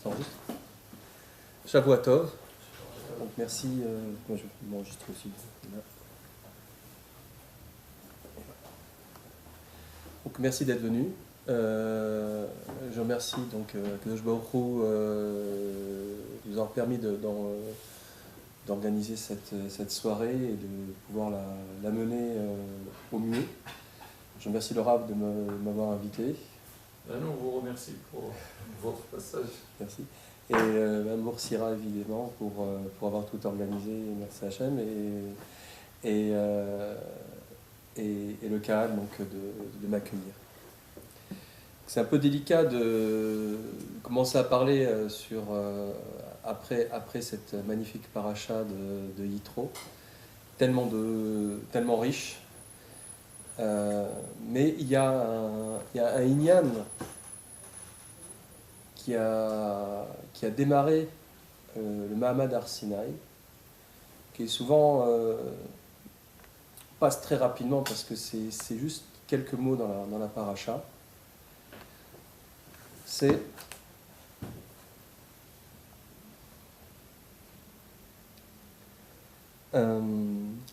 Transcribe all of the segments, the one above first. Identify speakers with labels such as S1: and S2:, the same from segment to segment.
S1: Ça enregistre. Shavua Tov. Donc merci. Moi je m'enregistre aussi. Donc merci d'être venu. Je remercie donc Kadosh Baruch Hu de nous avoir permis d'organiser cette soirée et de pouvoir la mener au mieux. Je remercie le Rav de m'avoir invité.
S2: Nous, on vous remercie pour votre passage.
S1: Merci. Et Mme Moursira, évidemment, pour avoir tout organisé. Merci Hachem. Et le Kahal, donc, de m'accueillir. C'est un peu délicat de commencer à parler après cette magnifique paracha de Yitro, tellement riche. Mais il y a un Inyan qui a démarré le Mahamad Har Sinaï, qui est souvent passe très rapidement parce que c'est juste quelques mots dans la paracha. C'est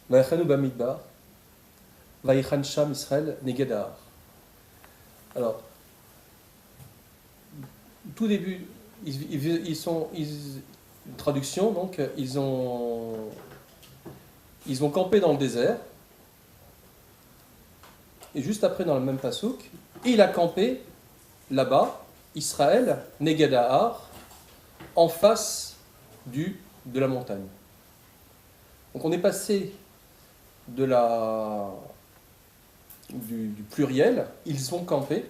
S1: Vayachanu Bamidbar, Vayichan Sham Israël Negedar. Alors, tout début, traduction, donc, ils ont campé dans le désert, et juste après, dans le même pasouk, il a campé là-bas, Israël, Negedar, en face de la montagne. Donc on est passé du pluriel, ils ont campé,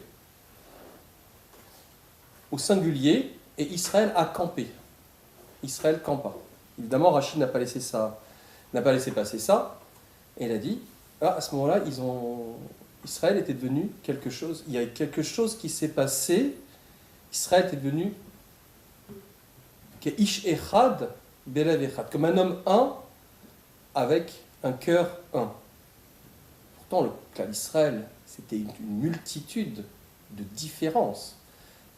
S1: au singulier, et Israël a campé. Israël campa. Évidemment, Rachid n'a pas laissé passer ça, et il a dit, à ce moment-là, Israël était devenu quelque chose, il y a quelque chose qui s'est passé, Israël était devenu Ish Echad, Belev Echad, comme un homme un, avec un cœur un. Pourtant, le clan d'Israël, c'était une multitude de différences.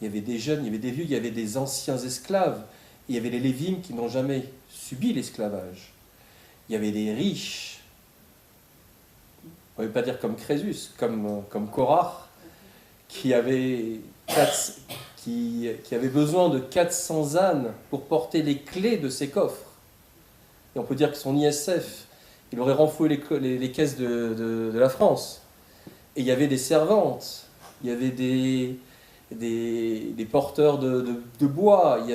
S1: Il y avait des jeunes, il y avait des vieux, il y avait des anciens esclaves, il y avait les Lévim qui n'ont jamais subi l'esclavage. Il y avait des riches, on ne veut pas dire comme Crésus, comme Korach, qui avait besoin de 400 ânes pour porter les clés de ses coffres. Et on peut dire que son ISF, il aurait renfloué les caisses de la France. Et il y avait des servantes, il y avait des porteurs de bois, il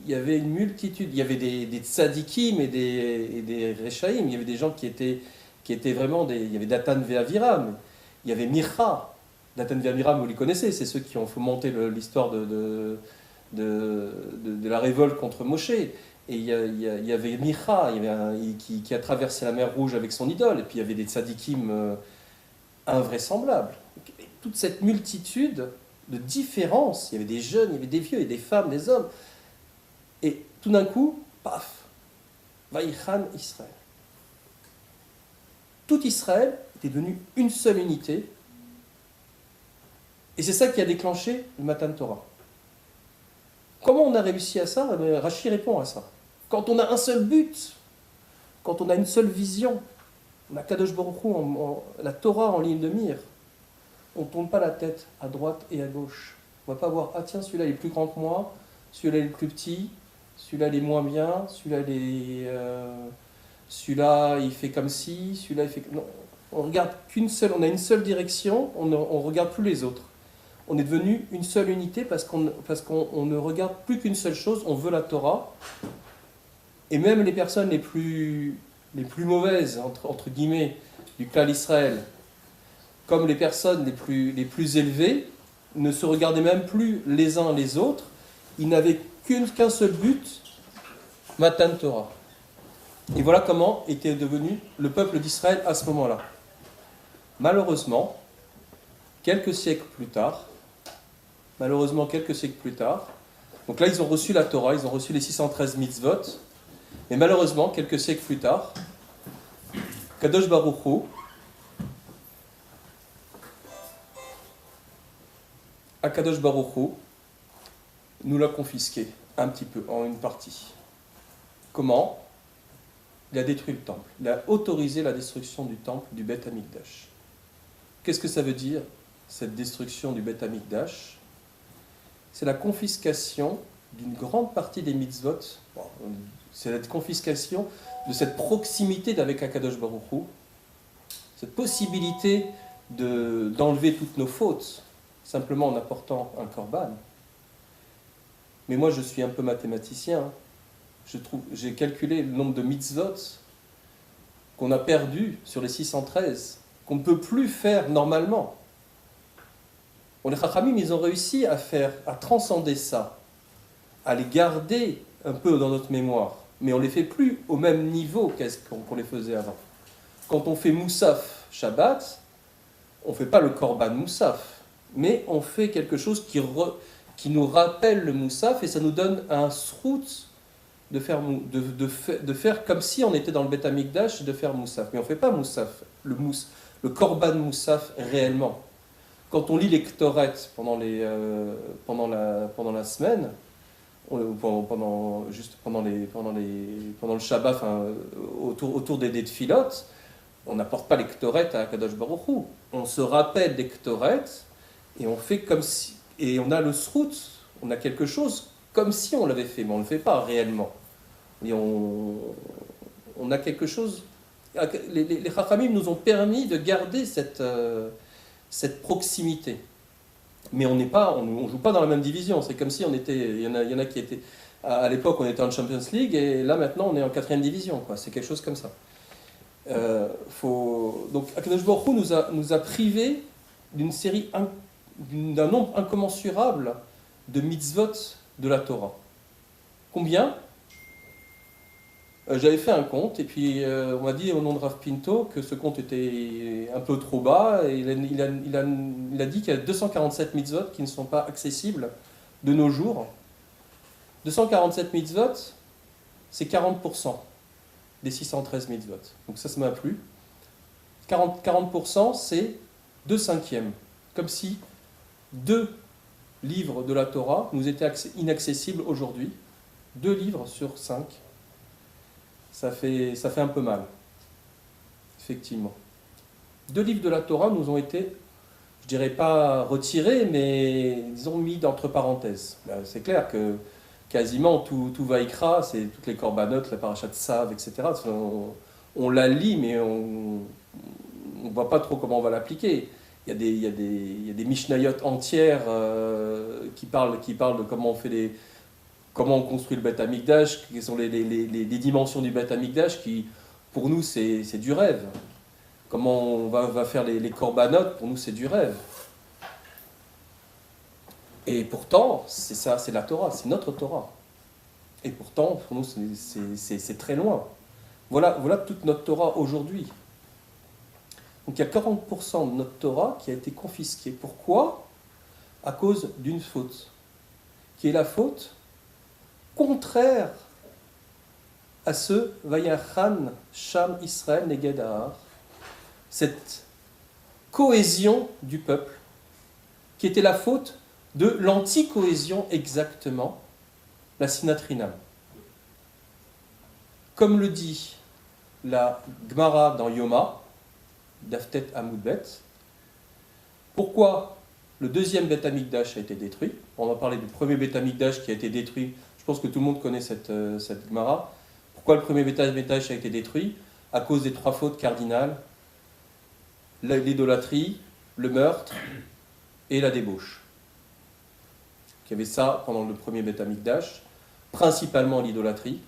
S1: y avait une multitude, il y avait des tzadikim et des rechaïm, il y avait des gens qui étaient vraiment il y avait Datan Ve'Aviram, il y avait Micha. Datan Ve'Aviram, vous les connaissez, c'est ceux qui ont fomenté l'histoire de la révolte contre Moshe. Et il y avait Micha, qui a traversé la mer Rouge avec son idole, et puis il y avait des tzadikim invraisemblables. Toute cette multitude de différences, il y avait des jeunes, il y avait des vieux, et des femmes, des hommes. Et tout d'un coup, paf, Vaïchan Israël. Tout Israël était devenu une seule unité, et c'est ça qui a déclenché le Matan Torah. Comment on a réussi à ça? Rashi répond à ça. Quand on a un seul but, quand on a une seule vision, on a Kadosh Baruch Hu, la Torah en ligne de mire, on ne tourne pas la tête à droite et à gauche. On ne va pas voir, ah tiens, celui-là il est plus grand que moi, celui-là il est plus petit, celui-là il est moins bien, celui-là il fait comme ci, celui-là il fait... Non, on regarde qu'une seule, on a une seule direction, on ne regarde plus les autres. On est devenu une seule unité parce qu'on ne regarde plus qu'une seule chose, on veut la Torah. Et même les personnes les plus mauvaises, entre guillemets, du clan d'Israël, comme les personnes les plus élevées, ne se regardaient même plus les uns les autres. Ils n'avaient qu'un seul but, Matan Torah. Et voilà comment était devenu le peuple d'Israël à ce moment-là. Malheureusement, quelques siècles plus tard, donc là ils ont reçu la Torah, ils ont reçu les 613 mitzvot, mais malheureusement, quelques siècles plus tard, Kadosh Baruch Hu nous l'a confisqué, un petit peu, en une partie. Comment? Il a détruit le temple. Il a autorisé la destruction du temple du Beth Amikdash. Qu'est-ce que ça veut dire, cette destruction du Beth Amikdash? C'est la confiscation d'une grande partie des mitzvot. Bon, c'est la confiscation de cette proximité avec Akadosh Baruch Hu, cette possibilité d'enlever toutes nos fautes, simplement en apportant un korban. Mais moi, je suis un peu mathématicien. J'ai calculé le nombre de mitzvot qu'on a perdu sur les 613, qu'on ne peut plus faire normalement. Les Chachamim, ils ont réussi à transcender ça, à les garder un peu dans notre mémoire, mais on ne les fait plus au même niveau qu'on les faisait avant. Quand on fait Moussaf Shabbat, on ne fait pas le Korban Moussaf, mais on fait quelque chose qui nous rappelle le Moussaf, et ça nous donne un srout de faire comme si on était dans le Beth Amikdash, de faire Moussaf. Mais on ne fait pas Moussaf, le Korban Moussaf réellement. Quand on lit les Ktoret pendant la semaine, pendant le Shabbat, enfin, autour des Tfilot, on n'apporte pas les Ktoret à Kadosh Baruch Hu. On se rappelle des Ktoret et on fait comme si, et on a le srout, on a quelque chose comme si on l'avait fait, mais on ne le fait pas réellement. Et on a quelque chose. Les Chachamim nous ont permis de garder cette proximité. Mais on ne joue pas dans la même division. C'est comme si on était. Il y en a qui étaient. À l'époque, on était en Champions League, et là, maintenant, on est en 4e division. C'est quelque chose comme ça. Donc, Akadosh Baruch Hu nous a privés d'un nombre incommensurable de mitzvot de la Torah. Combien? J'avais fait un compte, et puis on m'a dit au nom de Rav Pinto que ce compte était un peu trop bas, et il a dit qu'il y a 247 mitzvot qui ne sont pas accessibles de nos jours. 247 mitzvot, c'est 40% des 613 mitzvot. Donc ça m'a plu. 40%, c'est 2/5. Comme si 2 livres de la Torah nous étaient inaccessibles aujourd'hui. 2 livres sur 5. Ça fait un peu mal, effectivement. 2 livres de la Torah nous ont été, je dirais pas retirés, mais disons mis entre parenthèses. C'est clair que quasiment tout Vaïkra, c'est toutes les corbanotes, la parachat Tzav, etc. On la lit, mais on ne voit pas trop comment on va l'appliquer. Il y a des Mishnayot entières qui parlent de comment on fait comment on construit le Beth Amikdash, quelles sont les dimensions du Beth Amikdash, qui, pour nous, c'est du rêve. Comment on va faire les corbanotes, pour nous, c'est du rêve. Et pourtant, c'est ça, c'est la Torah, c'est notre Torah. Et pourtant, pour nous, c'est très loin. Voilà toute notre Torah aujourd'hui. Donc il y a 40% de notre Torah qui a été confisquée. Pourquoi? À cause d'une faute. Qui est la faute contraire à ce Vayachan Sham Israël Neged Ahar, cette cohésion du peuple, qui était la faute de l'anti-cohésion exactement, la Sinatrinam. Comme le dit la Gemara dans Yoma, Daftet Amoudbet, pourquoi le deuxième Beth Amikdash a été détruit? On va parler du premier Beth Amikdash qui a été détruit. Je pense que tout le monde connaît cette Gemara. Pourquoi le premier Beth Amikdash a été détruit? À cause des 3 fautes cardinales: l'idolâtrie, le meurtre et la débauche. Il y avait ça pendant le premier Beth Amikdash, principalement l'idolâtrie.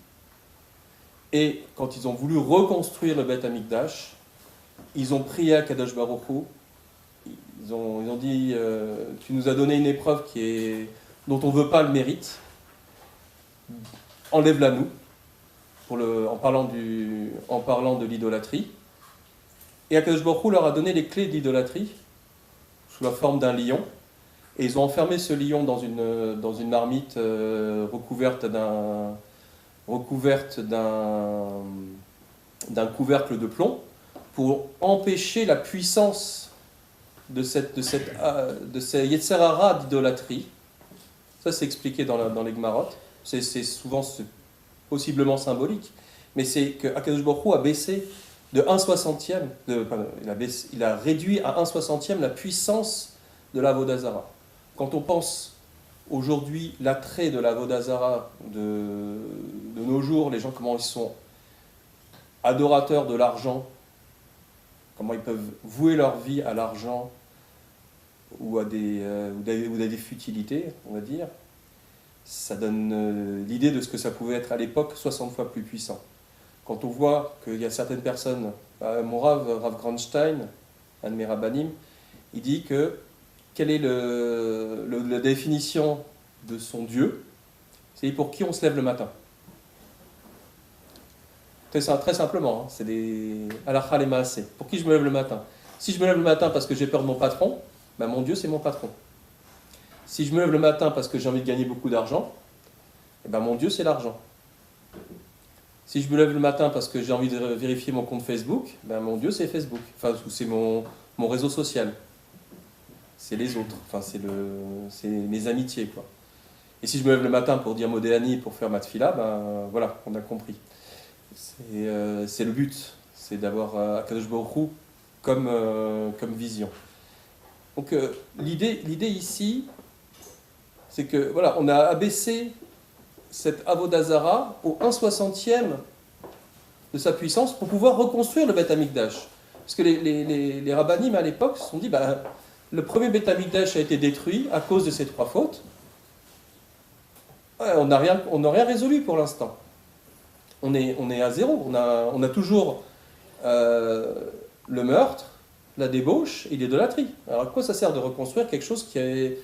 S1: Et quand ils ont voulu reconstruire le Beth Amikdash, ils ont prié à Kadosh Baruch Hu. Ils ont dit tu nous as donné une épreuve dont on ne veut pas le mérite. Enlève-la nous, en parlant de l'idolâtrie. Et Akadosh Baruch Hu leur a donné les clés de l'idolâtrie, sous la forme d'un lion. Et ils ont enfermé ce lion dans une marmite recouverte d'un couvercle de plomb, pour empêcher la puissance de ces Yetzer Hara d'idolâtrie Ça, c'est expliqué dans les Gemarot. C'est souvent possiblement symbolique, mais c'est que Akadosh Baruch Hu a baissé de 1/60e, il a réduit à 1/60e la puissance de la Avodah Zarah. Quand on pense aujourd'hui l'attrait de la Avodah Zarah de nos jours, les gens, comment ils sont adorateurs de l'argent, comment ils peuvent vouer leur vie à l'argent ou à des futilités, on va dire, ça donne l'idée de ce que ça pouvait être à l'époque 60 fois plus puissant. Quand on voit qu'il y a certaines personnes, mon Rav Grandstein, un de mes rabbanim, il dit que quelle est la définition de son Dieu? C'est pour qui on se lève le matin. Très simplement, hein, c'est des halakha les maaseh. Pour qui je me lève le matin? Si je me lève le matin parce que j'ai peur de mon patron, ben mon Dieu c'est mon patron. Si je me lève le matin parce que j'ai envie de gagner beaucoup d'argent, eh ben mon Dieu c'est l'argent. Si je me lève le matin parce que j'ai envie de vérifier mon compte Facebook, ben mon Dieu c'est Facebook. Enfin, c'est mon réseau social. C'est les autres. Enfin, c'est mes amitiés, quoi. Et si je me lève le matin pour dire Modéani, pour faire ma tfila, ben voilà, on a compris. C'est le but, c'est d'avoir Akadosh Baruch Hu comme vision. Donc l'idée ici, c'est que voilà, on a abaissé cette Avodah Zarah au 1/60e de sa puissance pour pouvoir reconstruire le Beth Amikdash. Parce que les rabbanim à l'époque se sont dit, bah, le premier Beth Amikdash a été détruit à cause de ces 3 fautes. Ouais, on n'a rien résolu pour l'instant. On est à zéro. On a toujours le meurtre, la débauche et l'idolâtrie. Alors à quoi ça sert de reconstruire quelque chose qui est...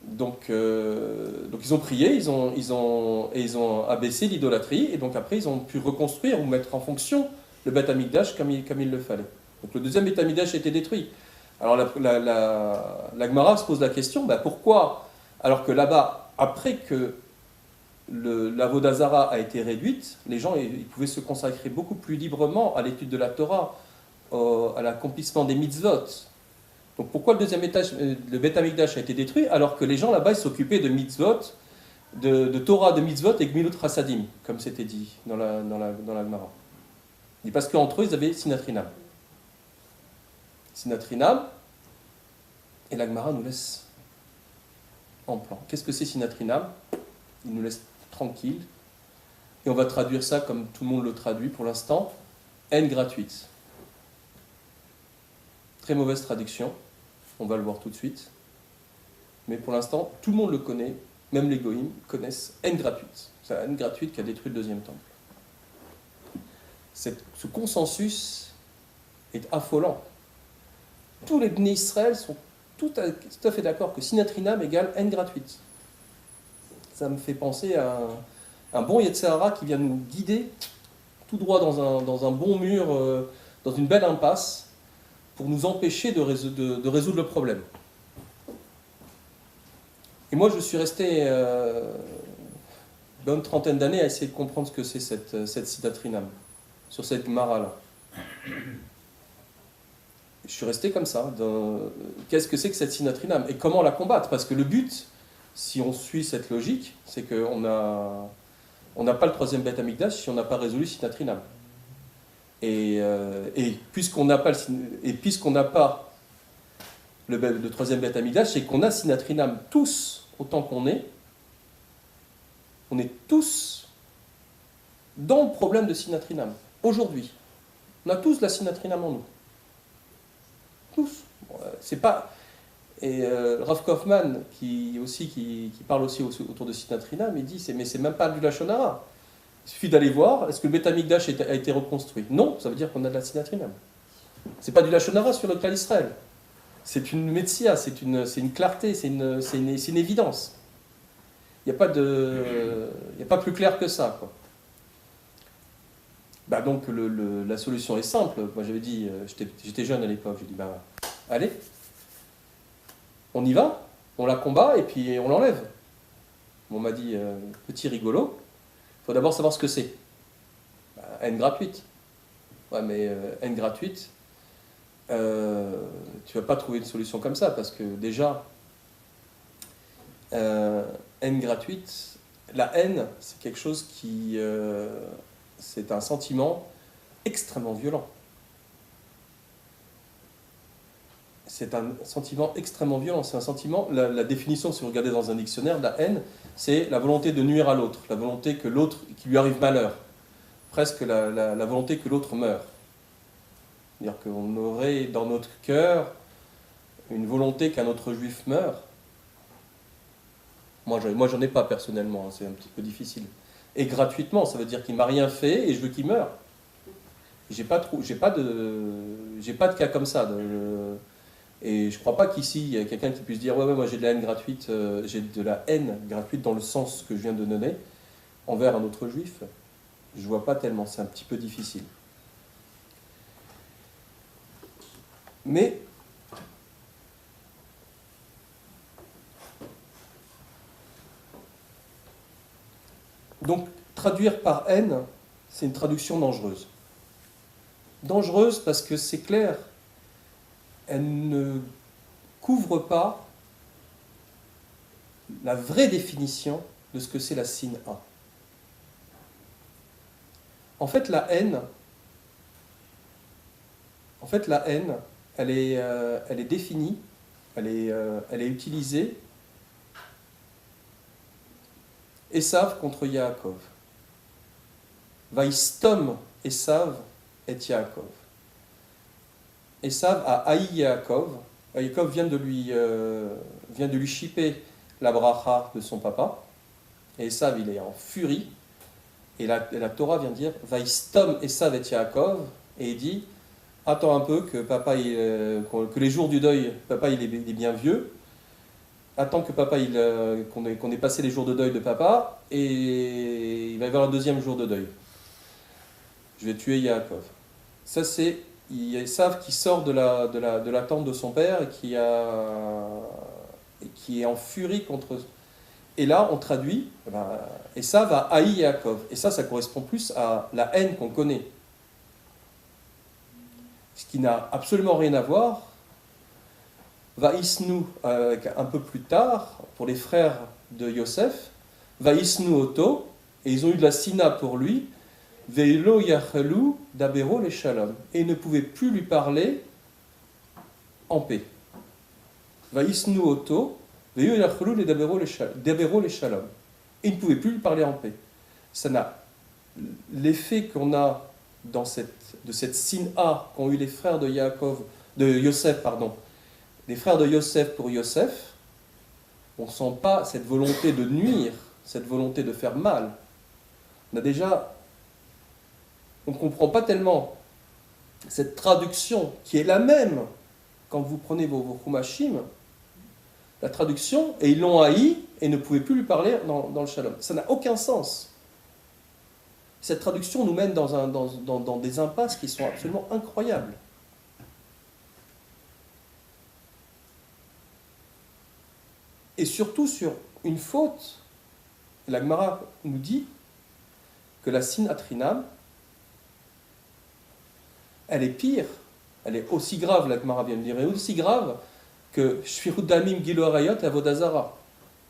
S1: Donc ils ont prié, ils ont abaissé l'idolâtrie, et donc après ils ont pu reconstruire ou mettre en fonction le Beth Amikdash comme il le fallait. Donc le deuxième Beth Amikdash a été détruit. Alors la Gemara se pose la question, bah pourquoi, alors que là-bas, après que l'Avodah Zarah a été réduite, les gens ils pouvaient se consacrer beaucoup plus librement à l'étude de la Torah, à l'accomplissement des mitzvot. Donc pourquoi le Beth Amikdash a été détruit alors que les gens là-bas ils s'occupaient de mitzvot, de Torah, de mitzvot et Gmilut Chasadim, comme c'était dit dans la Gemara. Et parce qu'entre eux ils avaient Sinatrinam. Sinatrinam, et la Gemara nous laisse en plan. Qu'est-ce que c'est Sinatrinam? Il nous laisse tranquille. Et on va traduire ça comme tout le monde le traduit pour l'instant, haine gratuite. Très mauvaise traduction, on va le voir tout de suite. Mais pour l'instant, tout le monde le connaît, même les goïms connaissent haine gratuite. C'est la haine gratuite qui a détruit le deuxième temple. Ce consensus est affolant. Tous les Bnei Israël sont tout à fait d'accord que Sinatrinam égale haine gratuite. Ça me fait penser à un bon Yetzirah qui vient nous guider tout droit dans un bon mur, dans une belle impasse, pour nous empêcher de résoudre le problème. Et moi, je suis resté une bonne trentaine d'années à essayer de comprendre ce que c'est cette Sinatrinam, sur cette Gemara-là. Je suis resté comme ça. Qu'est-ce que c'est que cette Sinatrinam? Et comment la combattre? Parce que le but, si on suit cette logique, c'est qu'on n'a pas le troisième Beth Amikdash si on n'a pas résolu Sinatrinam. Et puisqu'on n'a pas le troisième Beth Amikdash, c'est qu'on a Sinatrinam tous autant qu'on est. On est tous dans le problème de Sinatrinam. Aujourd'hui, on a tous la Sinatrinam en nous. Tous. Bon, c'est pas... Et Rav Kaufman, qui parle aussi autour de Sinatrinam, il dit mais c'est même pas du Lachon Hara. Il suffit d'aller voir, est-ce que le Beth Amikdash a été reconstruit? Non, ça veut dire qu'on a de la Sinatrinam. C'est pas du Lachon Hara sur le Klal Israël. C'est une métsia, c'est une clarté, c'est une évidence. Il n'y a pas plus clair que ça, quoi. Bah donc la solution est simple. Moi j'avais dit, j'étais jeune à l'époque, j'ai dit allez, on y va, on la combat et puis on l'enlève. On m'a dit, petit rigolo, il faut d'abord savoir ce que c'est. Haine gratuite. Ouais, mais haine gratuite, tu vas pas trouver une solution comme ça, parce que déjà, haine gratuite. La haine, c'est quelque chose qui... c'est un sentiment extrêmement violent. C'est un sentiment extrêmement violent. C'est un sentiment... La définition, si vous regardez dans un dictionnaire, de la haine, c'est la volonté de nuire à l'autre, la volonté que l'autre, qu'il lui arrive malheur, presque la volonté que l'autre meure. C'est-à-dire qu'on aurait dans notre cœur une volonté qu'un autre juif meure. Moi, j'en ai pas personnellement, hein, c'est un petit peu difficile. Et gratuitement, ça veut dire qu'il m'a rien fait et je veux qu'il meure. J'ai pas de cas comme ça. Et je crois pas qu'ici il y a quelqu'un qui puisse dire ouais moi j'ai de la haine gratuite, j'ai de la haine gratuite dans le sens que je viens de donner envers un autre juif. Je vois pas tellement, c'est un petit peu difficile. Mais donc traduire par haine, c'est une traduction dangereuse. Dangereuse parce que c'est clair, elle ne couvre pas la vraie définition de ce que c'est la sin'a. En fait, la haine, elle est définie, elle est utilisée. Esav contre Yaakov. Vaïstom Esav et Yaakov. Esav a haï Yaakov. Yaakov vient de lui chipper la bracha de son papa. Et Esav, il est en furie. Et la Torah vient dire Vaïstom Esav et Yaakov. Et il dit attends un peu que papa, que les jours du deuil, papa il est bien vieux. Attends que papa, qu'on ait passé les jours de deuil de papa, et il va y avoir un deuxième jour de deuil. Je vais tuer Yaakov. Ça, c'est Esav qui sort de la tente de son père et qui est en furie contre. Et là, on traduit, Esav a haï Yaakov. Et ça correspond plus à la haine qu'on connaît. Ce qui n'a absolument rien à voir. Vaïsnu, un peu plus tard, pour les frères de Yosef, Vaïsnu Oto, et ils ont eu de la sina pour lui, Veilo Yachelu Dabero le Shalom, et ils ne pouvaient plus lui parler en paix. Vaïsnu Oto, Veilo Yachelu Dabero le Shalom, et ils ne pouvaient plus lui parler en paix. Ça n'a l'effet qu'on a de cette sina qu'ont eu les frères de Yosef, les frères de Yosef pour Yosef, on ne sent pas cette volonté de nuire, cette volonté de faire mal. On ne comprend pas tellement cette traduction qui est la même quand vous prenez vos Chumashim, la traduction, et ils l'ont haï et ne pouvaient plus lui parler dans le shalom. Ça n'a aucun sens. Cette traduction nous mène dans des impasses qui sont absolument incroyables. Et surtout sur une faute, la Gemara nous dit que la sinat chinam, elle est pire, elle est aussi grave, la Gemara vient de dire, elle est aussi grave que shfirut damim gilo arayot avodah zara.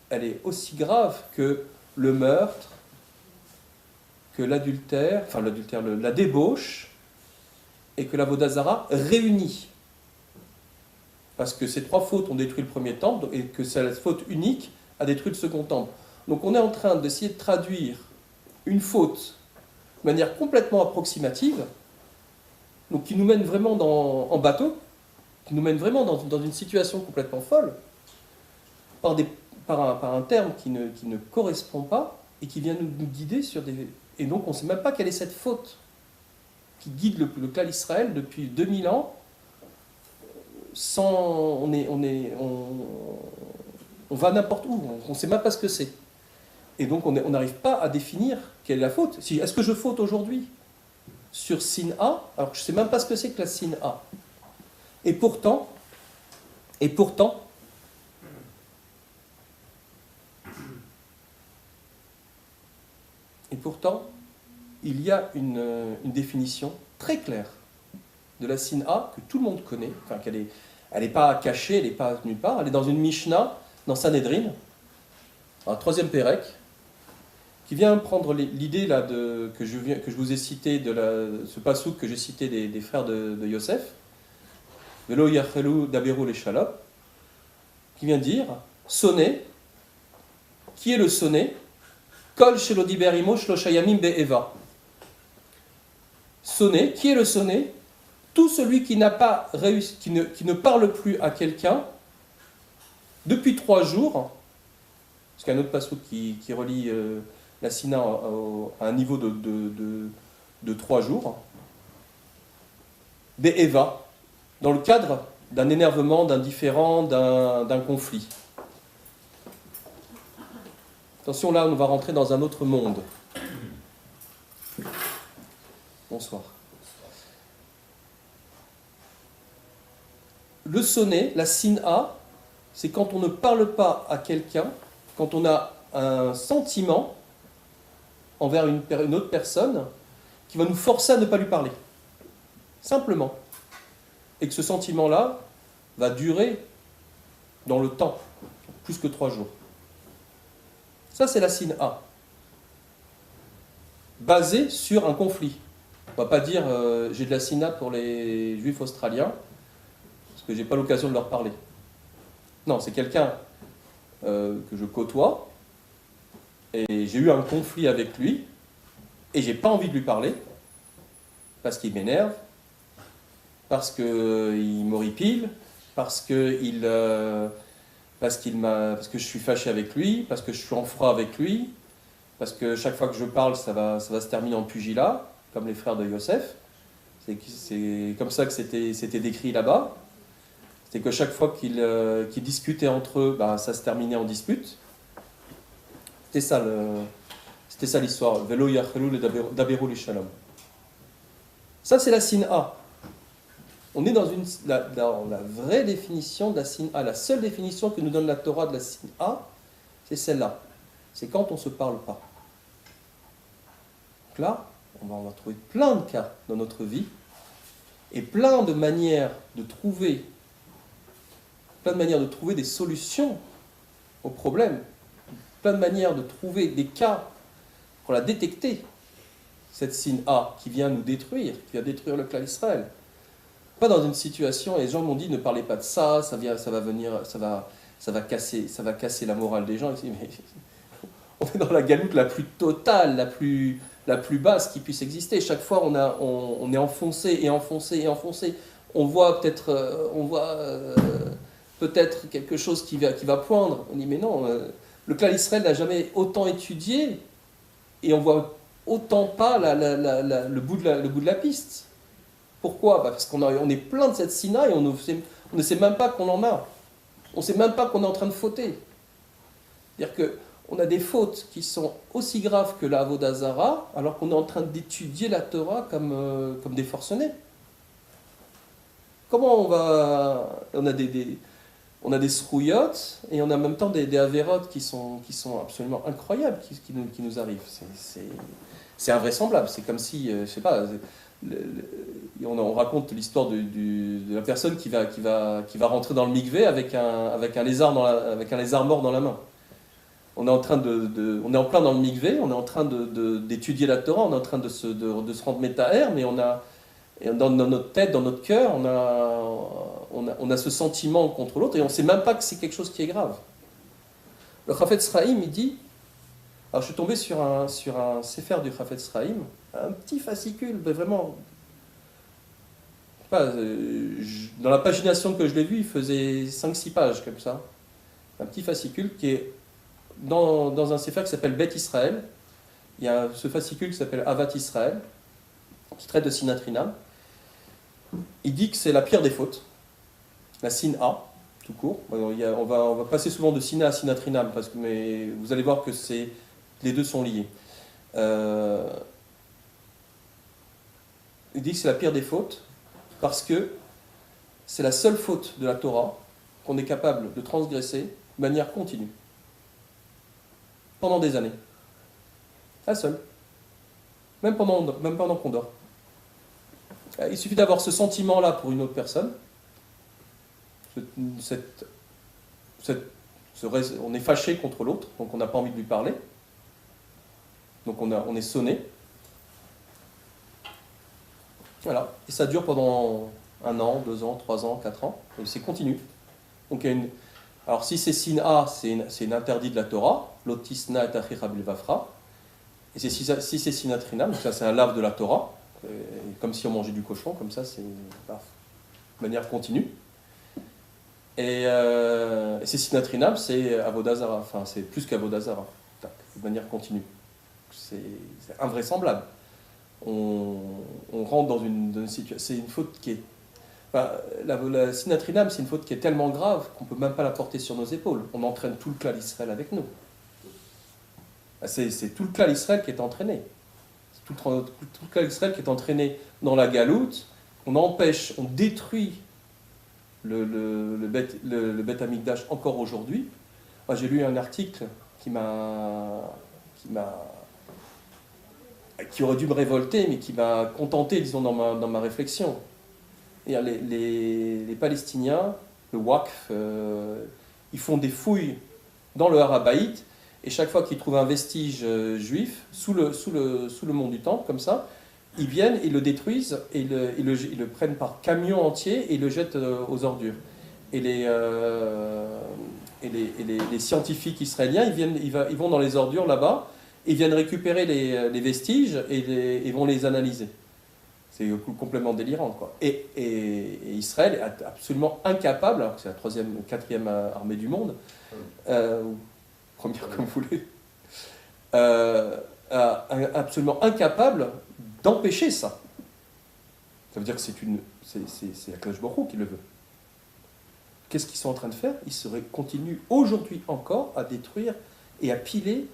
S1: Elle est aussi grave que le meurtre, que l'adultère, la débauche, et que l'avodah zara réunis. Parce que ces trois fautes ont détruit le premier temple et que cette faute unique a détruit le second temple. Donc on est en train d'essayer de traduire une faute de manière complètement approximative, donc qui nous mène vraiment en bateau, qui nous mène vraiment dans une situation complètement folle, par un terme qui ne correspond pas et qui vient nous guider sur des... Et donc on ne sait même pas quelle est cette faute qui guide le clan Israël depuis 2000 ans. On va n'importe où, on ne sait même pas ce que c'est. Et donc on n'arrive pas à définir quelle est la faute. Est-ce que je faute aujourd'hui sur Sin'a, alors que je ne sais même pas ce que c'est que la Sin'a. Et pourtant, il y a une définition très claire de la Sin'a que tout le monde connaît, enfin elle n'est pas cachée, elle n'est pas nulle part, elle est dans une Mishnah, dans Sanhedrin, Un troisième Pérec, qui vient prendre l'idée là que je vous ai cité, ce passouk que j'ai cité des frères de Yosef, Velo Yachelu Daberu les Shalom, qui vient dire sonner. Qui est le sonné? Kol Shelo Diber Imo Shloshayamim Be'eva. Sonné, qui est le sonné? Tout celui qui n'a pas réussi, qui ne parle plus à quelqu'un depuis 3 jours, parce qu'il y a un autre passouk qui relie la Sina à un niveau de 3 jours, Be'eva, dans le cadre d'un énervement, d'un différend, d'un conflit. Attention, là, on va rentrer dans un autre monde. Bonsoir. Le sonné, la sina, c'est quand on ne parle pas à quelqu'un, quand on a un sentiment envers une autre personne qui va nous forcer à ne pas lui parler. Simplement. Et que ce sentiment-là va durer dans le temps, plus que 3 jours. Ça, c'est la sina. Basée sur un conflit. On ne va pas dire j'ai de la sina pour les juifs australiens, parce que je n'ai pas l'occasion de leur parler. Non, c'est quelqu'un que je côtoie, et j'ai eu un conflit avec lui, et j'ai pas envie de lui parler, parce qu'il m'énerve, parce qu'il m'horripile, parce que je suis fâché avec lui, parce que je suis en froid avec lui, parce que chaque fois que je parle, ça va se terminer en pugilat, comme les frères de Yosef. C'est comme ça que c'était décrit là-bas. C'est que chaque fois qu'ils discutaient entre eux, ça se terminait en dispute. C'était ça l'histoire. Velo Yachelu Daberu les Shalom. Ça, c'est la sina. On est dans la vraie définition de la sina. La seule définition que nous donne la Torah de la sina, c'est celle-là. C'est quand on ne se parle pas. Donc là, on va trouver plein de cas dans notre vie et plein de manières de trouver des solutions aux problèmes, plein de manières de trouver des cas pour la détecter, cette sina qui vient nous détruire, qui vient détruire le clan Israël. Pas dans une situation, et les gens m'ont dit ne parlez pas de ça, ça va casser la morale des gens. Mais on est dans la galoute la plus totale, la plus basse qui puisse exister. Chaque fois, on est enfoncé et enfoncé et enfoncé. On voit peut-être quelque chose qui va poindre. On dit mais non, le clan Israël n'a jamais autant étudié et on voit autant pas le bout de la piste. Pourquoi? Parce qu'on est plein de cette sina et on ne sait même pas qu'on en a. On ne sait même pas qu'on est en train de fauter. C'est-à-dire qu'on a des fautes qui sont aussi graves que la Avodah Zara, alors qu'on est en train d'étudier la Torah comme des forcenés. Comment on va... On a des srouillottes et on a en même temps des avérotes qui sont absolument incroyables qui nous arrivent. C'est invraisemblable. C'est comme si, je sais pas... On raconte l'histoire de la personne qui va rentrer dans le mikvé avec un lézard mort dans la main. On est en plein dans le mikvé, on est en train d'étudier la Torah, on est en train de se rendre métaher, mais dans notre tête, dans notre cœur, on a ce sentiment contre l'autre et on ne sait même pas que c'est quelque chose qui est grave. Le Chafetz Chaim, il dit, alors je suis tombé sur un sefer du Chafetz Chaim, un petit fascicule, mais vraiment, dans la pagination que je l'ai vu, il faisait 5-6 pages comme ça. Un petit fascicule qui est dans un sefer qui s'appelle Bet Israël. Il y a ce fascicule qui s'appelle Avat Israël, qui traite de Sinatrinam. Il dit que c'est la pire des fautes, la Sina, tout court. On va passer souvent de Sina à Sinatrinam, mais vous allez voir que les deux sont liés. Il dit que c'est la pire des fautes parce que c'est la seule faute de la Torah qu'on est capable de transgresser de manière continue. Pendant des années. La seule. Même pendant qu'on dort. Il suffit d'avoir ce sentiment-là pour une autre personne, on est fâché contre l'autre, donc on n'a pas envie de lui parler. Donc on est sonné. Voilà. Et ça dure pendant 1 an, 2 ans, 3 ans, 4 ans. Et c'est continu. Donc alors si c'est Sina, c'est une interdit de la Torah. Lotisna et achira bilvafra. Et si c'est Sinatrinam, donc ça c'est un lave de la Torah. Comme si on mangeait du cochon, comme ça, c'est de manière continue. Et c'est Sinatrinam, c'est Avodazara. Enfin, c'est plus qu'Avodazara. De manière continue. C'est invraisemblable. On rentre dans une situation. C'est une faute qui est. Enfin, la Sinatrinam, c'est une faute qui est tellement grave qu'on ne peut même pas la porter sur nos épaules. On entraîne tout le clan d'Israël avec nous. C'est tout le clan d'Israël qui est entraîné. C'est tout le clan d'Israël qui est entraîné dans la galoute. On empêche, on détruit le Beth Amikdash encore aujourd'hui. Moi, j'ai lu un article qui aurait dû me révolter, mais qui m'a contenté, disons, dans ma réflexion. Les Palestiniens, le Waqf, ils font des fouilles dans le Harabaït, et chaque fois qu'ils trouvent un vestige juif, sous le mont du Temple, comme ça, ils viennent, ils le détruisent, et ils le prennent par camion entier, et ils le jettent aux ordures. Et les scientifiques israéliens, ils vont dans les ordures là-bas, ils viennent récupérer les vestiges et vont les analyser. C'est complètement délirant, quoi. Et Israël est absolument incapable, alors que c'est la 3e, 4e armée du monde, ou première comme vous voulez, absolument incapable d'empêcher ça. Ça veut dire que c'est Akadosh Baruch Hu qui le veut. Qu'est-ce qu'ils sont en train de faire? Ils continuent aujourd'hui encore à détruire et à piler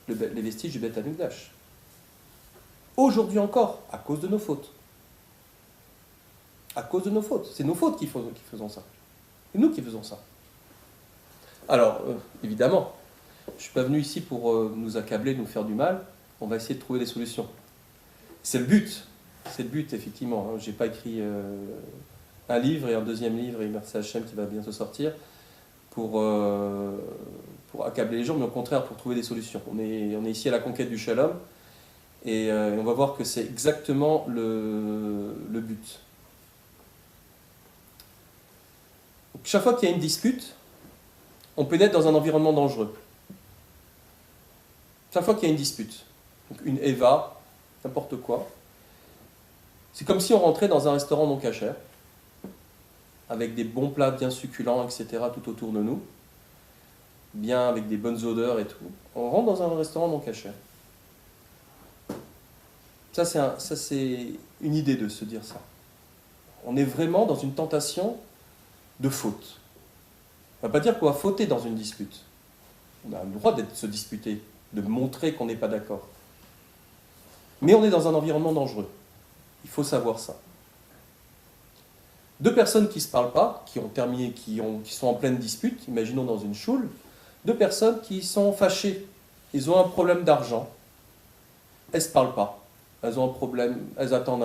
S1: les vestiges du Beth Amikdash. Aujourd'hui encore, à cause de nos fautes. À cause de nos fautes. C'est nos fautes qui faisons ça. C'est nous qui faisons ça. Alors, évidemment, je ne suis pas venu ici pour nous accabler, nous faire du mal. On va essayer de trouver des solutions. C'est le but. C'est le but, effectivement. Je n'ai pas écrit un livre et un deuxième livre, et merci à Hachem qui va bientôt sortir, pour accabler les gens, mais au contraire pour trouver des solutions. On est ici à la conquête du Shalom, et on va voir que c'est exactement le but. Donc, chaque fois qu'il y a une dispute, on peut être dans un environnement dangereux. Chaque fois qu'il y a une dispute, donc une Eva, n'importe quoi, c'est comme si on rentrait dans un restaurant non cachère, avec des bons plats bien succulents, etc., tout autour de nous, bien avec des bonnes odeurs et tout. On rentre dans un restaurant non cachère. Ça, c'est une idée de se dire ça. On est vraiment dans une tentation de faute. On ne va pas dire qu'on va fauter dans une dispute. On a le droit de se disputer, de montrer qu'on n'est pas d'accord. Mais on est dans un environnement dangereux. Il faut savoir ça. 2 personnes qui ne se parlent pas, qui sont en pleine dispute, imaginons dans une choule, 2 personnes qui sont fâchées, ils ont un problème d'argent, elles ne se parlent pas, elles ont un problème, elles attendent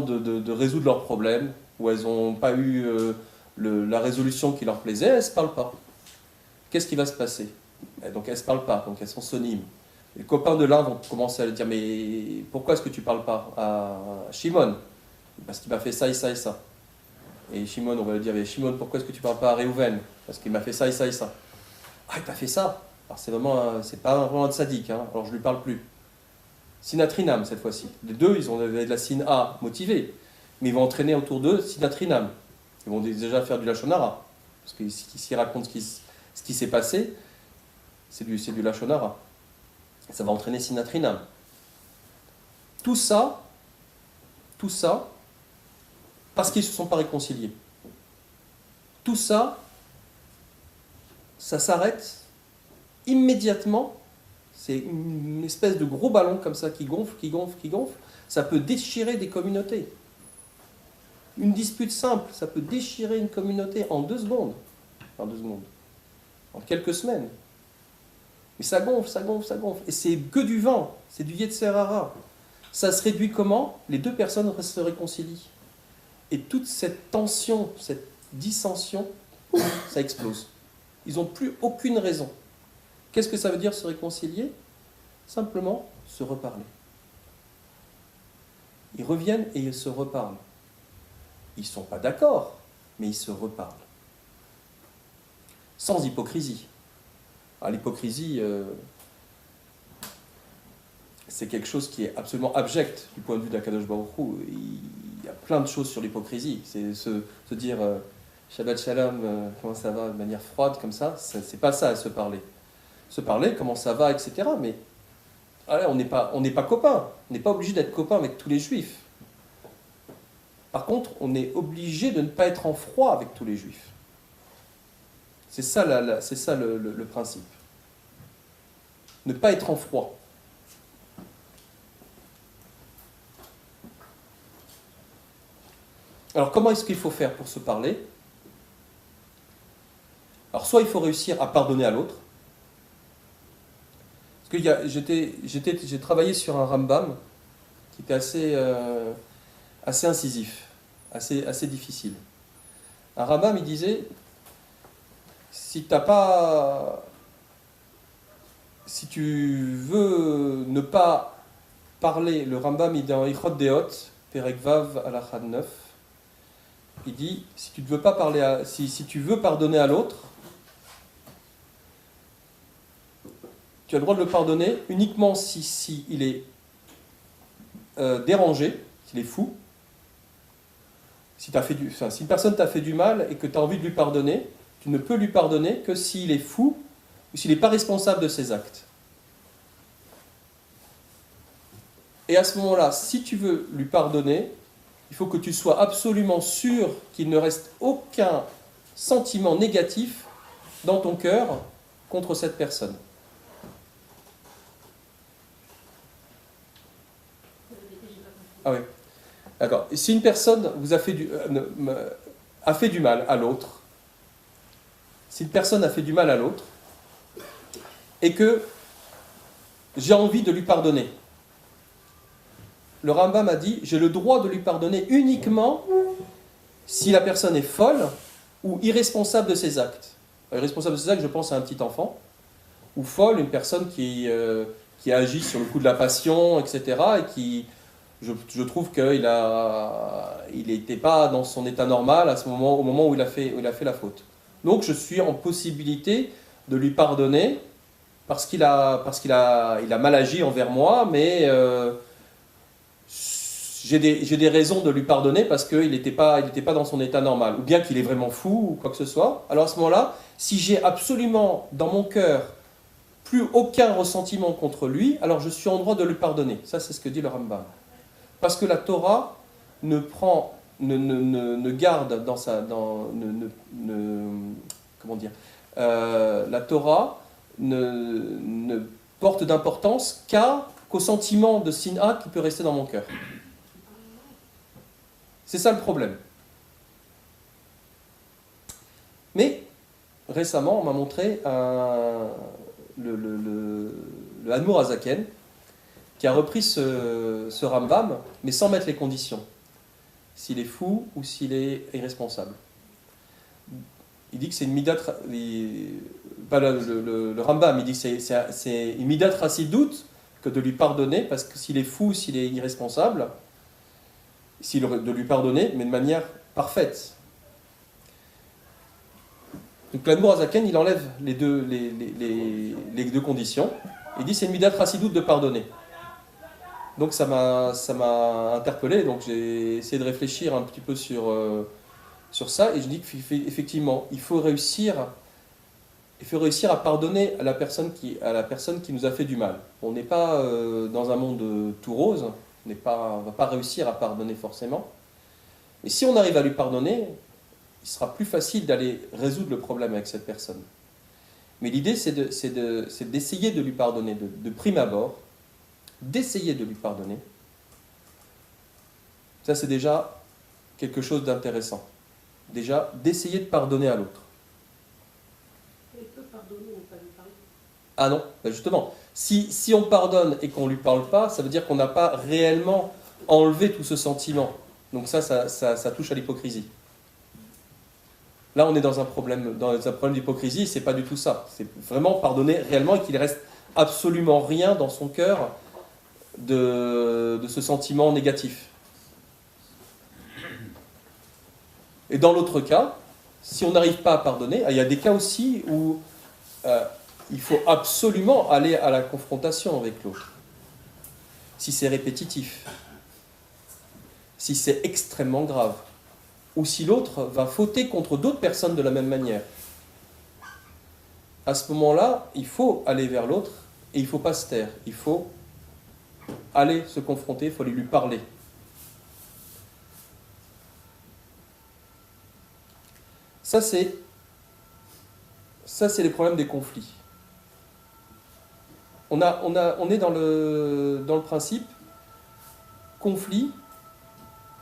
S1: de résoudre leur problème, ou elles n'ont pas eu la résolution qui leur plaisait, elles ne se parlent pas. Qu'est-ce qui va se passer? Et donc elles ne se parlent pas, donc elles sont sonimes. Les copains de l'un vont commencer à lui dire, mais pourquoi est-ce que tu ne parles pas à Shimon? Parce qu'il m'a fait ça et ça et ça. Et Shimon, on va lui dire, mais Shimon, pourquoi est-ce que tu ne parles pas à Réhouven? Parce qu'il m'a fait ça et ça et ça. Ah, il t'a fait ça? Alors c'est pas vraiment un sadique, hein. Alors je ne lui parle plus. Sinatrinam, cette fois-ci. Les deux, ils ont de la Sina motivée. Mais ils vont entraîner autour d'eux Sinatrinam. Ils vont déjà faire du Lachonara. Parce que s'ils racontent ce qui s'est passé, c'est du Lachonara. Ça va entraîner Sinatrinam. Tout ça, parce qu'ils ne se sont pas réconciliés. Tout ça, ça s'arrête immédiatement. C'est une espèce de gros ballon comme ça qui gonfle. Ça peut déchirer des communautés. Une dispute simple, ça peut déchirer une communauté en 2 secondes. En quelques semaines. Mais ça gonfle. Et c'est que du vent, c'est du Yetzer Hara. Ça se réduit comment? Les 2 personnes se réconcilient. Et toute cette tension, cette dissension, ça explose. Ils n'ont plus aucune raison. Qu'est-ce que ça veut dire se réconcilier? Simplement se reparler. Ils reviennent et ils se reparlent. Ils ne sont pas d'accord, mais ils se reparlent. Sans hypocrisie. Alors, l'hypocrisie, c'est quelque chose qui est absolument abject du point de vue d'Akadosh Baruch Hu. Il y a plein de choses sur l'hypocrisie. C'est se dire Shabbat Shalom, comment ça va, de manière froide comme ça, c'est pas ça, se parler. Se parler, comment ça va, etc. Mais on n'est pas copains. On n'est pas obligé d'être copains avec tous les juifs. Par contre, on est obligé de ne pas être en froid avec tous les juifs. C'est ça, le principe. Ne pas être en froid. Alors, comment est-ce qu'il faut faire pour se parler? Alors, soit il faut réussir à pardonner à l'autre. Parce que j'ai travaillé sur un Rambam qui était assez incisif, assez difficile. Un Rambam, il disait, si tu veux ne pas parler, le Rambam, il est dans Ichot Deot, Perek Vav, Alachad 9, il dit, si tu veux pardonner à l'autre, tu as le droit de le pardonner uniquement si il est dérangé, s'il est fou. Si une personne t'a fait du mal et que tu as envie de lui pardonner, tu ne peux lui pardonner que s'il est fou ou s'il n'est pas responsable de ses actes. Et à ce moment-là, si tu veux lui pardonner, il faut que tu sois absolument sûr qu'il ne reste aucun sentiment négatif dans ton cœur contre cette personne. Ah oui, d'accord. Et si une personne vous a fait du mal à l'autre, si une personne a fait du mal à l'autre, et que j'ai envie de lui pardonner, le Rambam a dit, j'ai le droit de lui pardonner uniquement si la personne est folle ou irresponsable de ses actes. Irresponsable de ses actes, je pense à un petit enfant, ou folle, une personne qui agit sur le coup de la passion, etc., et qui... Je trouve qu'il n'était pas dans son état normal au moment où il a fait la faute. Donc je suis en possibilité de lui pardonner parce qu'il a mal agi envers moi, mais j'ai des raisons de lui pardonner parce qu'il n'était pas dans son état normal, ou bien qu'il est vraiment fou ou quoi que ce soit. Alors à ce moment-là, si j'ai absolument dans mon cœur plus aucun ressentiment contre lui, alors je suis en droit de lui pardonner. Ça, c'est ce que dit le Rambam. Parce que la Torah ne garde dans sa... comment dire la Torah ne porte d'importance qu'au sentiment de sin'a qui peut rester dans mon cœur. C'est ça le problème. Mais, récemment, on m'a montré le Admour Hazaken, qui a repris ce Rambam, mais sans mettre les conditions. S'il est fou ou s'il est irresponsable. Il dit que c'est une midat... Le Rambam, il dit que c'est une midat chassidout que de lui pardonner, parce que s'il est fou ou s'il est irresponsable, de lui pardonner, mais de manière parfaite. Donc l'Admour Hazaken, il enlève les deux conditions. Il dit que c'est une midat chassidout de pardonner. Donc ça m'a interpellé, donc j'ai essayé de réfléchir un petit peu sur ça, et je dis qu'effectivement, il faut réussir à pardonner à la personne qui nous a fait du mal. On n'est pas dans un monde tout rose, on ne va pas réussir à pardonner forcément, mais si on arrive à lui pardonner, il sera plus facile d'aller résoudre le problème avec cette personne. Mais l'idée, c'est d'essayer de lui pardonner de prime abord, d'essayer de lui pardonner. Ça, c'est déjà quelque chose d'intéressant. Déjà, d'essayer de pardonner à l'autre.
S3: Il peut pardonner ou pas lui parler.
S1: Ah non, ben justement, si on pardonne et qu'on ne lui parle pas, ça veut dire qu'on n'a pas réellement enlevé tout ce sentiment. Donc ça touche à l'hypocrisie. Là, on est dans un problème d'hypocrisie, c'est pas du tout ça. C'est vraiment pardonner réellement et qu'il ne reste absolument rien dans son cœur de ce sentiment négatif. Et dans l'autre cas, si on n'arrive pas à pardonner, il y a des cas aussi où il faut absolument aller à la confrontation avec l'autre. Si c'est répétitif, si c'est extrêmement grave, ou si l'autre va fauter contre d'autres personnes de la même manière. À ce moment-là, il faut aller vers l'autre et il ne faut pas se taire. Il faut aller se confronter, il faut aller lui parler. Ça, c'est les problèmes des conflits. On est dans le principe, conflit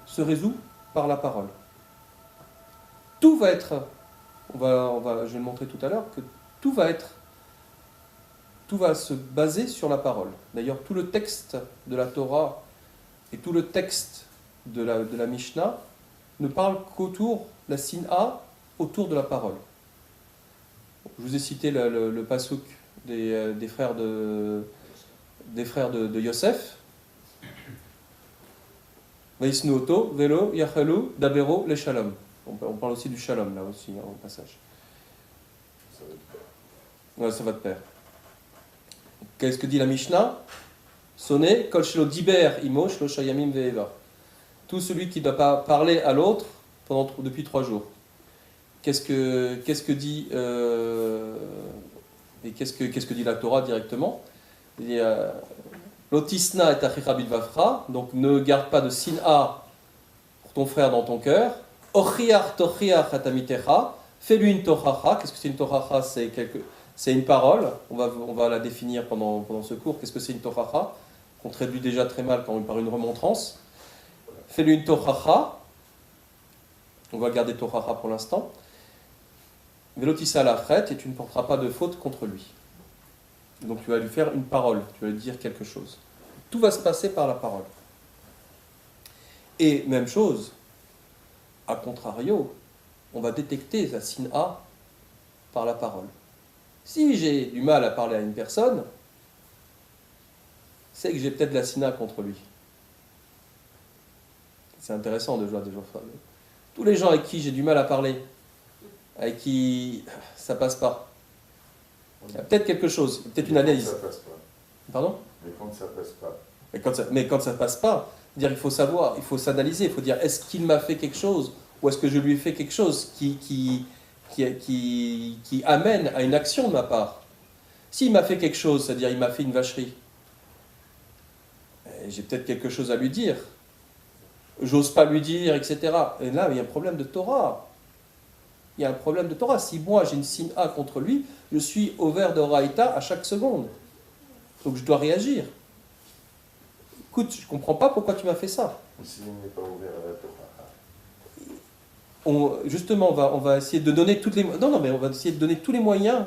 S1: se résout par la parole. Tout va être, je vais le montrer tout à l'heure, que tout va se baser sur la parole. D'ailleurs, tout le texte de la Torah et tout le texte de la Mishnah ne parle qu'autour, la Sin'a, autour de la parole. Je vous ai cité le pasuk des frères de Yosef. Vaïsnu oto, velo, yachalou, dabero, le shalom. On parle aussi du shalom, là aussi, au passage. Ouais, ça va de pair. Qu'est-ce que dit la Mishnah? Sonné, kol shelo diber imo, shelo shayamim ve'eva. Tout celui qui ne doit pas parler à l'autre depuis 3 jours. Qu'est-ce que dit qu'est-ce que dit la Torah directement? Il dit Lotisna et achicha bilvafra, donc ne garde pas de sin'a pour ton frère dans ton cœur. Ochiach tochiach atamitecha, fais-lui une tochacha. Qu'est-ce que c'est une tochacha? C'est une parole. On va la définir pendant ce cours. Qu'est-ce que c'est une tochacha? On traduit déjà très mal par une remontrance. Fais-lui une tochacha. On va garder tochacha pour l'instant. Velotissa la frette, et tu ne porteras pas de faute contre lui. Donc tu vas lui faire une parole, tu vas lui dire quelque chose. Tout va se passer par la parole. Et même chose, a contrario, on va détecter la sin'a par la parole. Si j'ai du mal à parler à une personne, c'est que j'ai peut-être la sin'a contre lui. C'est intéressant de jouer des gens. Tous les gens avec qui j'ai du mal à parler, avec qui ça passe pas. Il y a peut-être quelque chose, peut-être une analyse.
S4: Ça passe pas.
S1: Pardon?
S4: Mais quand ça passe pas.
S1: Mais quand ça passe pas, dire il faut savoir, il faut s'analyser, il faut dire est-ce qu'il m'a fait quelque chose ou est-ce que je lui ai fait quelque chose qui amène à une action de ma part. S'il m'a fait quelque chose, c'est-à-dire il m'a fait une vacherie, j'ai peut-être quelque chose à lui dire. J'ose pas lui dire, etc. Et là, il y a un problème de Torah. Il y a un problème de Torah. Si moi j'ai une sin'a contre lui, je suis au vert de Raïta à chaque seconde. Donc je dois réagir. Écoute, je ne comprends pas pourquoi tu m'as fait ça.
S4: S'il n'est pas ouvert à la Torah.
S1: Justement, on va essayer de donner toutes les... Non, mais on va essayer de donner tous les moyens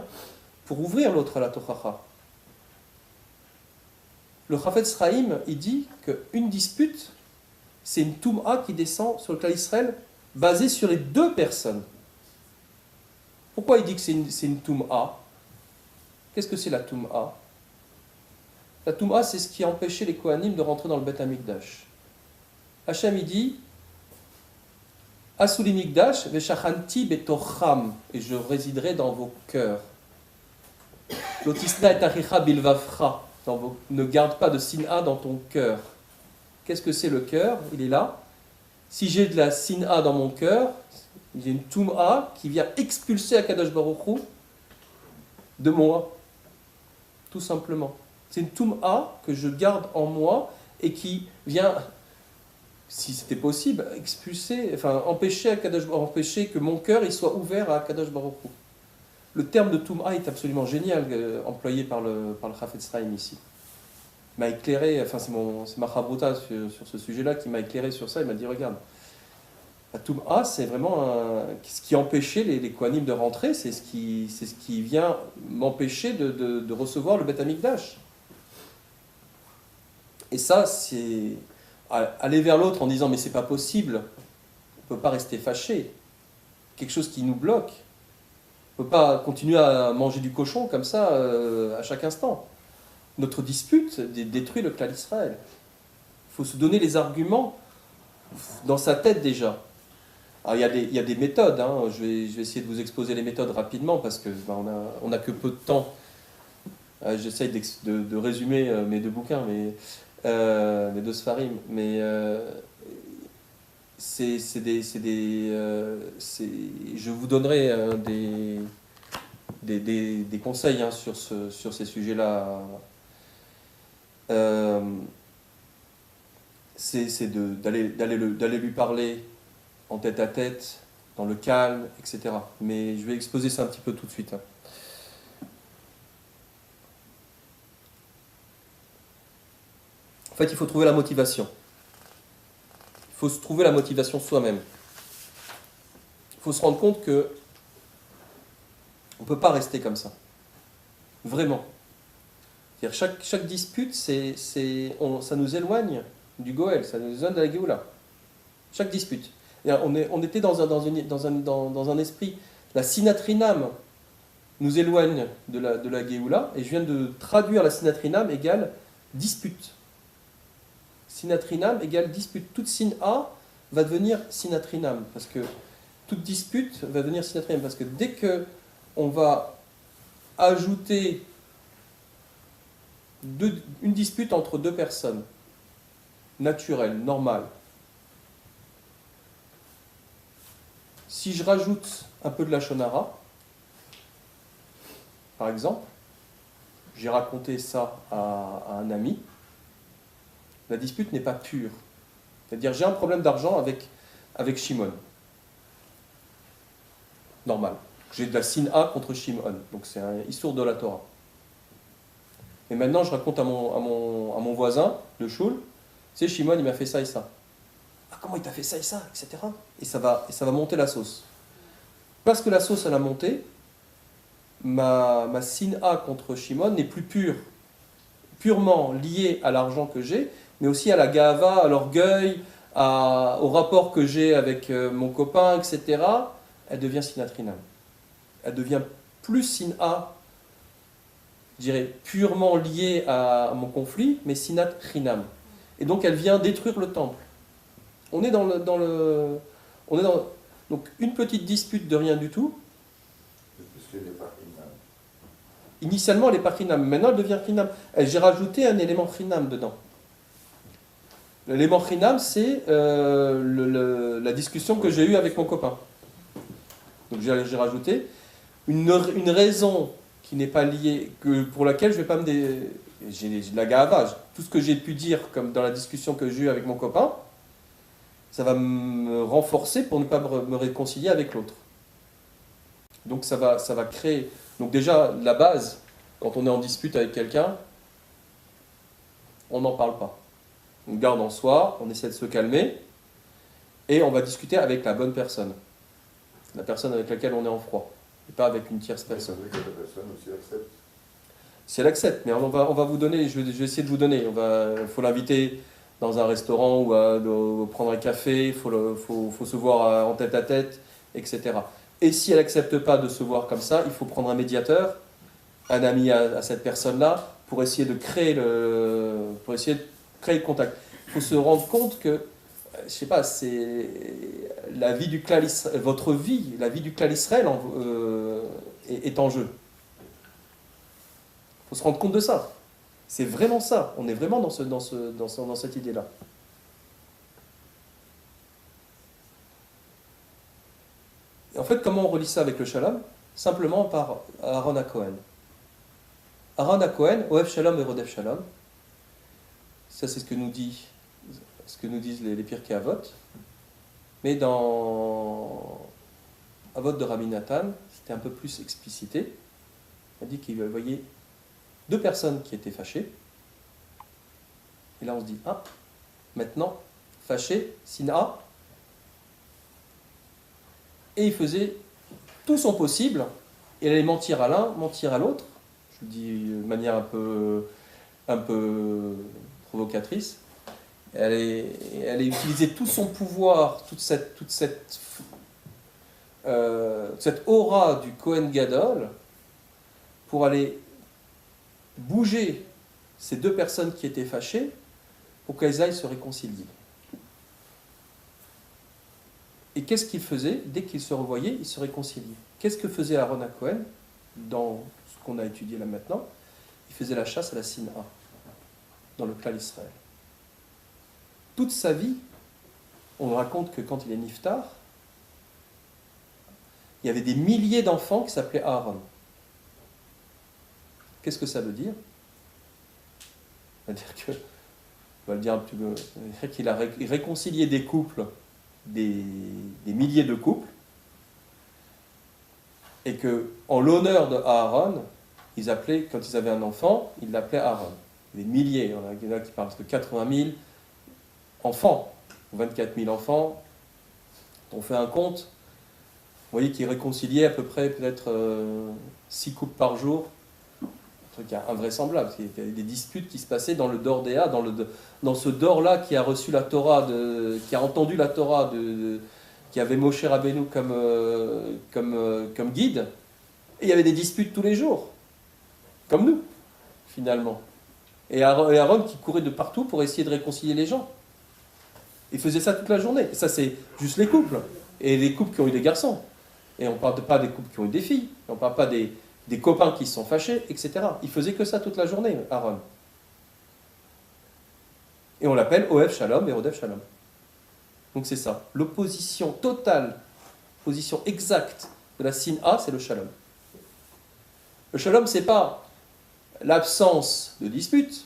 S1: pour ouvrir l'autre à la Torah. Le Chafetz Chaim, il dit qu'une dispute, c'est une Toum'a qui descend sur le clan Israël basée sur les 2 personnes. Pourquoi il dit que c'est une Toum'a? Qu'est-ce que c'est la Toum'a? La Toum'a, c'est ce qui a empêché les Kohanim de rentrer dans le Beth Amikdash. Hachem, il dit Asuli Mikdash, Veshachanti betocham, et je résiderai dans vos cœurs. Lotisna et achicha bilvafra, ne garde pas de sin'a dans ton cœur. Qu'est-ce que c'est le cœur? Il est là. Si j'ai de la sin'a dans mon cœur, il y a une Toum'a qui vient expulser Akadosh Baruch Hu de moi. Tout simplement. C'est une Toum'a que je garde en moi et qui vient, si c'était possible, empêcher que mon cœur il soit ouvert à Akadosh Baruch Hu. Le terme de Toum'a est absolument génial, employé par le Chafetz Chaim ici. Il m'a éclairé, c'est ma chabruta sur ce sujet-là qui m'a éclairé sur ça. Il m'a dit regarde, la Toum'a, c'est vraiment ce qui empêchait les Kohanim de rentrer, c'est ce qui vient m'empêcher de recevoir le Beth Amikdash. Et ça, c'est aller vers l'autre en disant mais c'est pas possible, on ne peut pas rester fâché. quelque chose qui nous bloque. On ne peut pas continuer à manger du cochon comme ça à chaque instant. Notre dispute détruit le clan d'Israël. Il faut se donner les arguments dans sa tête déjà. Alors, il y a des méthodes, hein. Je vais essayer de vous exposer les méthodes rapidement parce que on a que peu de temps. J'essaye de résumer mes deux bouquins, mes deux Sfarim, mais je vous donnerai des conseils hein, sur ces sujets-là. C'est d'aller lui parler en tête à tête, dans le calme, etc. Mais je vais exposer ça un petit peu tout de suite. Hein. En fait, il faut trouver la motivation. Il faut se trouver la motivation soi-même. Il faut se rendre compte que on ne peut pas rester comme ça. Vraiment. C'est-à-dire chaque dispute, ça nous éloigne du Goël, ça nous éloigne de la Géoula. Chaque dispute. On était dans un esprit, la sinatrinam nous éloigne de la Géoula, et je viens de traduire la sinatrinam égale dispute. Sinatrinam égale dispute. Toute sin A va devenir sinatrinam, parce que toute dispute va devenir sinatrinam, parce que dès que on va ajouter une dispute entre deux personnes, naturelle, normale, si je rajoute un peu de la shonara, par exemple, j'ai raconté ça à un ami, la dispute n'est pas pure. C'est-à-dire, j'ai un problème d'argent avec Shimon. Normal. J'ai de la sin A contre Shimon. Donc c'est un issour de la Torah. Et maintenant, je raconte à mon voisin, le Shul, tu sais, Shimon, il m'a fait ça et ça. Ah, comment il t'a fait ça et ça, etc. Et ça va monter la sauce. Parce que la sauce, elle a monté, ma sin A contre Shimon n'est plus pure. Purement liée à l'argent que j'ai, mais aussi à la gava, à l'orgueil, au rapport que j'ai avec mon copain, etc. Elle devient sinatrinam. Elle devient plus sin A, je dirais, purement liée à mon conflit, mais sinat rinam. Et donc elle vient détruire le temple. On est donc une petite dispute de rien du tout.
S4: Puisqu'elle n'est pas rinam.
S1: Initialement, elle n'est pas rinam. Maintenant, elle devient rinam. J'ai rajouté un élément rinam dedans. L'élément rinam, c'est la discussion que j'ai eue avec mon copain. Donc j'ai rajouté une raison qui n'est pas liée, pour laquelle je ne vais pas j'ai de la gavage. Tout ce que j'ai pu dire, comme dans la discussion que j'ai eue avec mon copain, ça va me renforcer pour ne pas me réconcilier avec l'autre. Donc ça va créer... Donc déjà, la base, quand on est en dispute avec quelqu'un, on n'en parle pas. On garde en soi, on essaie de se calmer, et on va discuter avec la bonne personne. La personne avec laquelle on est en froid, et pas avec une tierce personne.
S4: Il faudrait que la personne aussi accepte.
S1: Si elle accepte, mais on va vous donner, je vais essayer de vous donner. Il faut l'inviter dans un restaurant ou prendre un café, il faut se voir en tête à tête, etc. Et si elle n'accepte pas de se voir comme ça, il faut prendre un médiateur, un ami à cette personne-là, pour essayer de créer le contact. Il faut se rendre compte que, je sais pas, c'est la vie du clan Israël, votre vie, la vie du clan Israël est en jeu. Il faut se rendre compte de ça. C'est vraiment ça. On est vraiment dans cette idée-là. Et en fait, comment on relie ça avec le shalom? Simplement par Aaron à Cohen. Aaron à Cohen, Oev Shalom et Rodef Shalom. Ça, c'est ce que nous disent les Pirkei Avot. Mais dans Avot de Rabbi Nathan, c'était un peu plus explicité. Il a dit qu'il voyait deux personnes qui étaient fâchées. Et là, on se dit, ah, maintenant, fâché, sina. Et il faisait tout son possible. Et il allait mentir à l'un, mentir à l'autre. Je le dis de manière un peu provocatrice. Elle allait utiliser tout son pouvoir, toute cette cette aura du Kohen Gadol pour aller bouger ces deux personnes qui étaient fâchées pour qu'elles aillent se réconcilier. Et qu'est-ce qu'ils faisaient? Dès qu'ils se revoyaient, ils se réconciliaient. Qu'est-ce que faisait Aaron à Cohen dans ce qu'on a étudié là maintenant? Il faisait la chasse à la Sina dans le clan Israël. Toute sa vie, on raconte que quand il est niftar, il y avait des milliers d'enfants qui s'appelaient Aaron. Qu'est-ce que ça veut dire? Ça veut dire que, on va le dire un petit peu, ça veut dire qu'il a réconcilié des couples, des milliers de couples, et que en l'honneur de Aaron, ils appelaient, quand ils avaient un enfant, ils l'appelaient Aaron. Des milliers, il y en a qui parlent de 80 000 enfants, 24 000 enfants. On fait un compte, vous voyez qu'ils réconciliaient à peu près peut-être 6 couples par jour. Un truc invraisemblable. Il y avait des disputes qui se passaient dans le Dordéa, dans ce Dor-là qui a reçu la Torah, qui a entendu la Torah, qui avait Moshe Rabbeinu comme guide. Et il y avait des disputes tous les jours, comme nous, finalement. Et Aaron qui courait de partout pour essayer de réconcilier les gens. Il faisait ça toute la journée. Et ça, c'est juste les couples. Et les couples qui ont eu des garçons. Et on ne parle pas des couples qui ont eu des filles. On ne parle pas des copains qui se sont fâchés, etc. Il faisait que ça toute la journée, Aaron. Et on l'appelle Ohev Shalom et Rodef Shalom. Donc c'est ça. L'opposition totale, l'opposition exacte de la Sina, c'est le Shalom. Le Shalom, ce n'est pas l'absence de dispute.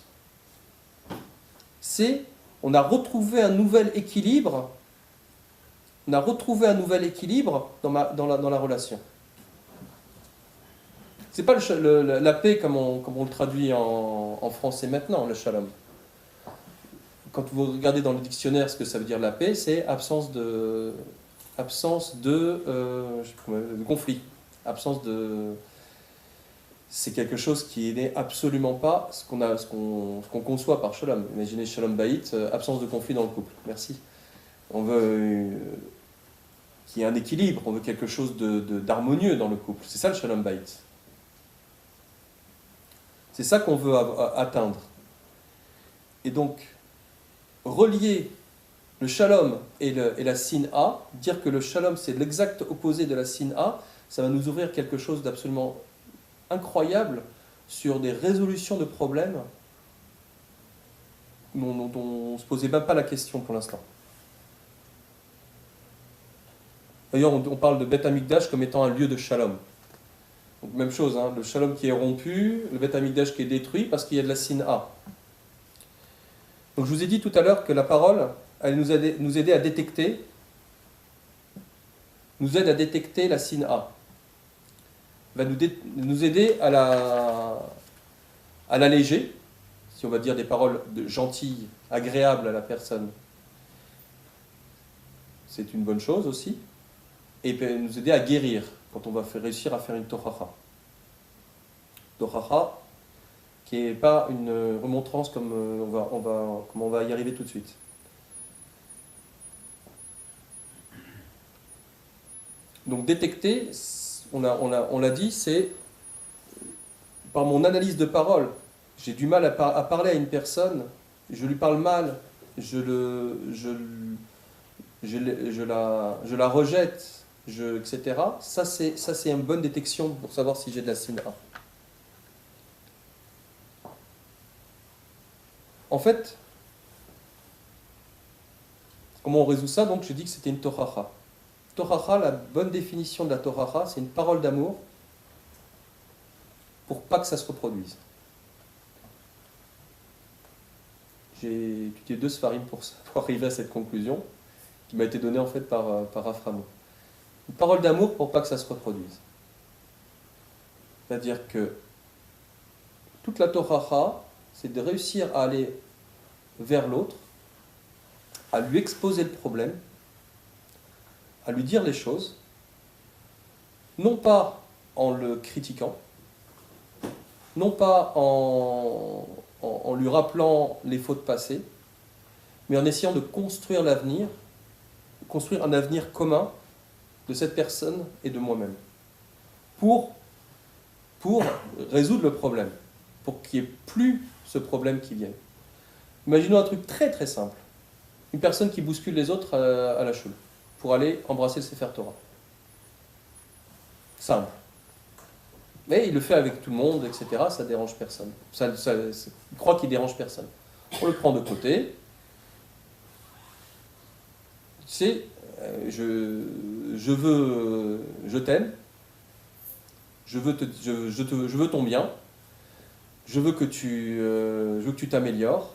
S1: C'est, on a retrouvé un nouvel équilibre. On a retrouvé un nouvel équilibre dans la relation. C'est pas la paix comme on le traduit en français maintenant, le shalom. Quand vous regardez dans le dictionnaire ce que ça veut dire la paix, c'est absence de conflit. C'est quelque chose qui n'est absolument pas ce qu'on conçoit par shalom. Imaginez shalom bayit, absence de conflit dans le couple. Merci. On veut qu'il y ait un équilibre, on veut quelque chose d'harmonieux dans le couple. C'est ça le shalom bayit. C'est ça qu'on veut atteindre. Et donc, relier le shalom et la sina, dire que le shalom c'est l'exact opposé de la sina, ça va nous ouvrir quelque chose d'absolument incroyable sur des résolutions de problèmes dont on ne se posait même pas la question pour l'instant. D'ailleurs, on parle de Beth Amikdash comme étant un lieu de shalom. Donc, même chose, hein, le shalom qui est rompu, le Beth Amikdash qui est détruit parce qu'il y a de la sina. Donc je vous ai dit tout à l'heure que la parole, elle nous aide à détecter la sina. Elle va nous aider à l'alléger, si on va dire des paroles gentilles, agréables à la personne. C'est une bonne chose aussi. Et peut nous aider à guérir quand on va réussir à faire une tochacha. Tochacha qui n'est pas une remontrance comme on va y arriver tout de suite. Donc détecter, on l'a dit, c'est par mon analyse de parole. J'ai du mal à parler à une personne, je lui parle mal, je la rejette, etc. Ça, c'est une bonne détection pour savoir si j'ai de la sina. En fait, comment on résout ça? Donc, je dis que c'était une tochacha. Tochacha, la bonne définition de la tochacha, c'est une parole d'amour pour pas que ça se reproduise. J'ai étudié 2 sfarim pour arriver à cette conclusion, qui m'a été donnée en fait par Aframo. Une parole d'amour pour pas que ça se reproduise. C'est-à-dire que toute la tochacha, c'est de réussir à aller vers l'autre, à lui exposer le problème, à lui dire les choses, non pas en le critiquant, non pas en lui rappelant les fautes passées, mais en essayant de construire l'avenir, construire un avenir commun, de cette personne et de moi-même. Pour résoudre le problème. Pour qu'il n'y ait plus ce problème qui vienne. Imaginons un truc très très simple. Une personne qui bouscule les autres à la choule pour aller embrasser le Sefer Torah. Simple. Mais il le fait avec tout le monde, etc. Ça dérange personne. Il croit qu'il dérange personne. On le prend de côté. Tu sais, je t'aime. Je veux ton bien. Je veux que tu t'améliores.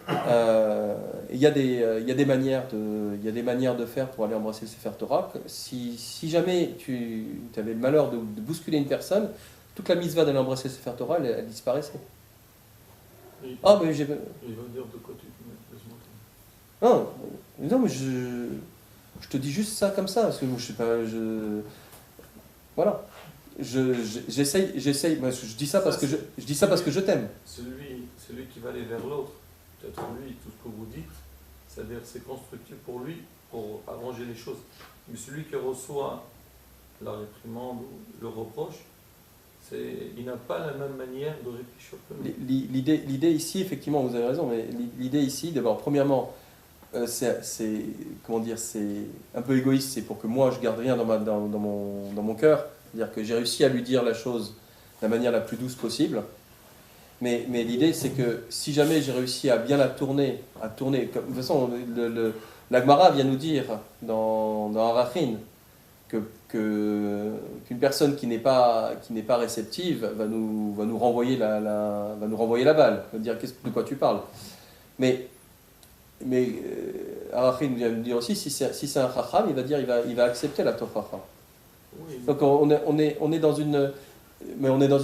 S1: Il y a des manières de faire pour aller embrasser le Sefer Torah. Si jamais tu avais le malheur de bousculer une personne, toute la mitzvah d'aller embrasser le Sefer Torah, elle disparaissait.
S2: Il
S1: Ah, mais
S2: va dire de quoi tu te mets.
S1: non, mais je te dis juste ça comme ça, parce que je sais pas, voilà. J'essaye, moi, je dis ça parce que je t'aime.
S2: Celui qui va aller vers l'autre, peut-être lui, tout ce que vous dites, c'est-à-dire c'est constructif pour lui, pour arranger les choses. Mais celui qui reçoit la réprimande ou le reproche, il n'a pas la même manière de réfléchir que nous.
S1: L'idée ici, effectivement, vous avez raison, mais l'idée ici, d'abord, premièrement, c'est un peu égoïste, c'est pour que moi je garde rien dans mon cœur, c'est-à-dire que j'ai réussi à lui dire la chose de la manière la plus douce possible, mais l'idée c'est que si jamais j'ai réussi à bien la tourner, de toute façon la Gemara vient nous dire dans Arachin qu'une personne qui n'est pas réceptive va nous renvoyer la balle, va dire de quoi tu parles, mais Arachin vient nous dire aussi, si c'est un chacham, il va accepter la tochacha.
S2: Oui.
S1: Donc on est dans une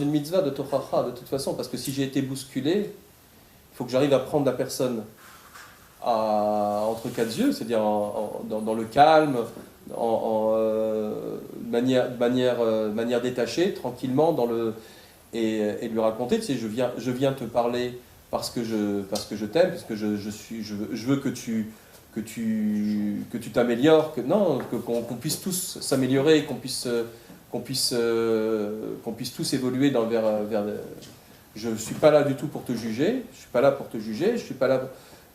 S1: mitzvah de tochacha de toute façon, parce que si j'ai été bousculé, il faut que j'arrive à prendre la personne entre quatre yeux, c'est-à-dire dans le calme, de manière détachée, tranquillement, et lui raconter, tu sais, je viens te parler parce que je t'aime, parce que je veux que tu t'améliores, qu'on puisse tous s'améliorer, qu'on puisse tous évoluer vers. Je ne suis pas là du tout pour te juger,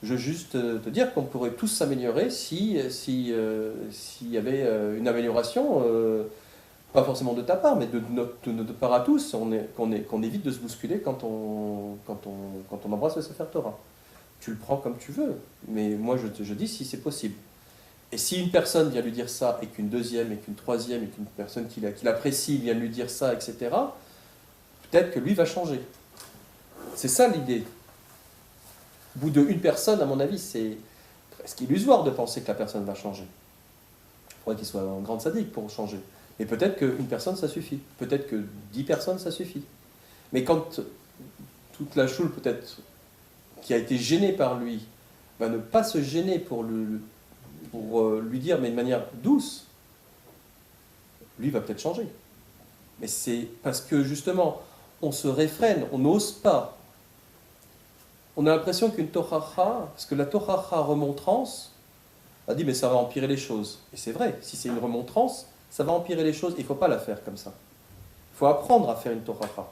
S1: je veux juste te dire qu'on pourrait tous s'améliorer s'il y avait une amélioration, pas forcément de ta part, mais de notre part à tous, qu'on évite de se bousculer quand on embrasse le Sefer Torah. Tu le prends comme tu veux, mais moi je dis si c'est possible. Et si une personne vient lui dire ça, et qu'une deuxième, et qu'une troisième, et qu'une personne qui l'apprécie vient lui dire ça, etc., peut-être que lui va changer. C'est ça l'idée. Au bout d'une personne, à mon avis, c'est presque illusoire de penser que la personne va changer. Il faudrait qu'il soit un grand sadique pour changer. Mais peut-être qu'une personne, ça suffit. Peut-être que 10 personnes, ça suffit. Mais quand toute la choule, peut-être, qui a été gênée par lui, va ne pas se gêner pour lui dire, mais de manière douce, lui va peut-être changer. Mais c'est parce que, justement, on se réfrène, on n'ose pas. On a l'impression qu'une tochacha, parce que la tochacha remontrance, a dit mais ça va empirer les choses. Et c'est vrai, si c'est une remontrance, ça va empirer les choses, il ne faut pas la faire comme ça. Il faut apprendre à faire une tochacha.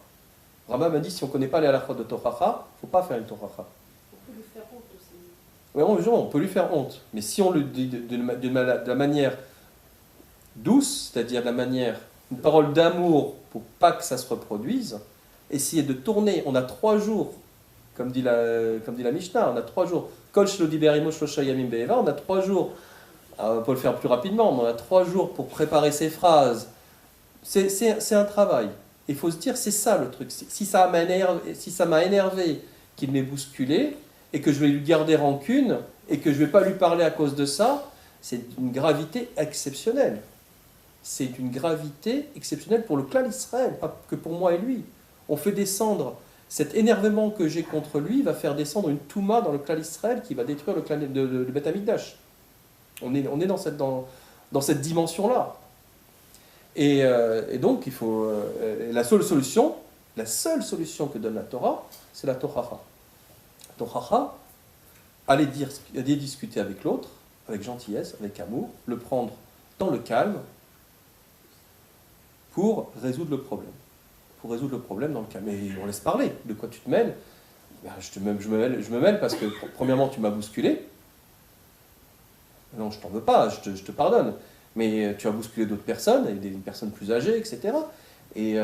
S1: Rama m'a dit si on ne connaît pas les halachot de tochacha, il ne faut pas faire une tochacha.
S3: On peut lui faire honte aussi.
S1: Oui, on peut lui faire honte, mais si on le dit de la manière douce, c'est-à-dire de la manière, une parole d'amour pour pas que ça se reproduise, essayer de tourner, on a 3 jours, comme dit la Mishnah, on a 3 jours. Kol shelo diber imo shlosha yamim be'eva, on a 3 jours. Alors, on peut le faire plus rapidement, mais on a 3 jours pour préparer ses phrases. C'est un travail. Il faut se dire, c'est ça le truc. Si ça m'a énervé qu'il m'ait bousculé, et que je vais lui garder rancune, et que je ne vais pas lui parler à cause de ça, c'est une gravité exceptionnelle. C'est une gravité exceptionnelle pour le clan d'Israël, pas que pour moi et lui. On fait descendre cet énervement que j'ai contre lui, va faire descendre une touma dans le clan d'Israël qui va détruire le clan de Beth Amikdash. On est dans cette dimension-là. Et donc, il faut, la seule solution que donne la Torah, c'est la Tochacha. La Tochacha, aller discuter avec l'autre, avec gentillesse, avec amour, le prendre dans le calme, pour résoudre le problème. Pour résoudre le problème dans le calme. Et on laisse parler. De quoi tu te mêles? Ben, je me mêle parce que, premièrement, tu m'as bousculé. Non, je t'en veux pas, je te pardonne. Mais tu as bousculé d'autres personnes, et des personnes plus âgées, etc. Et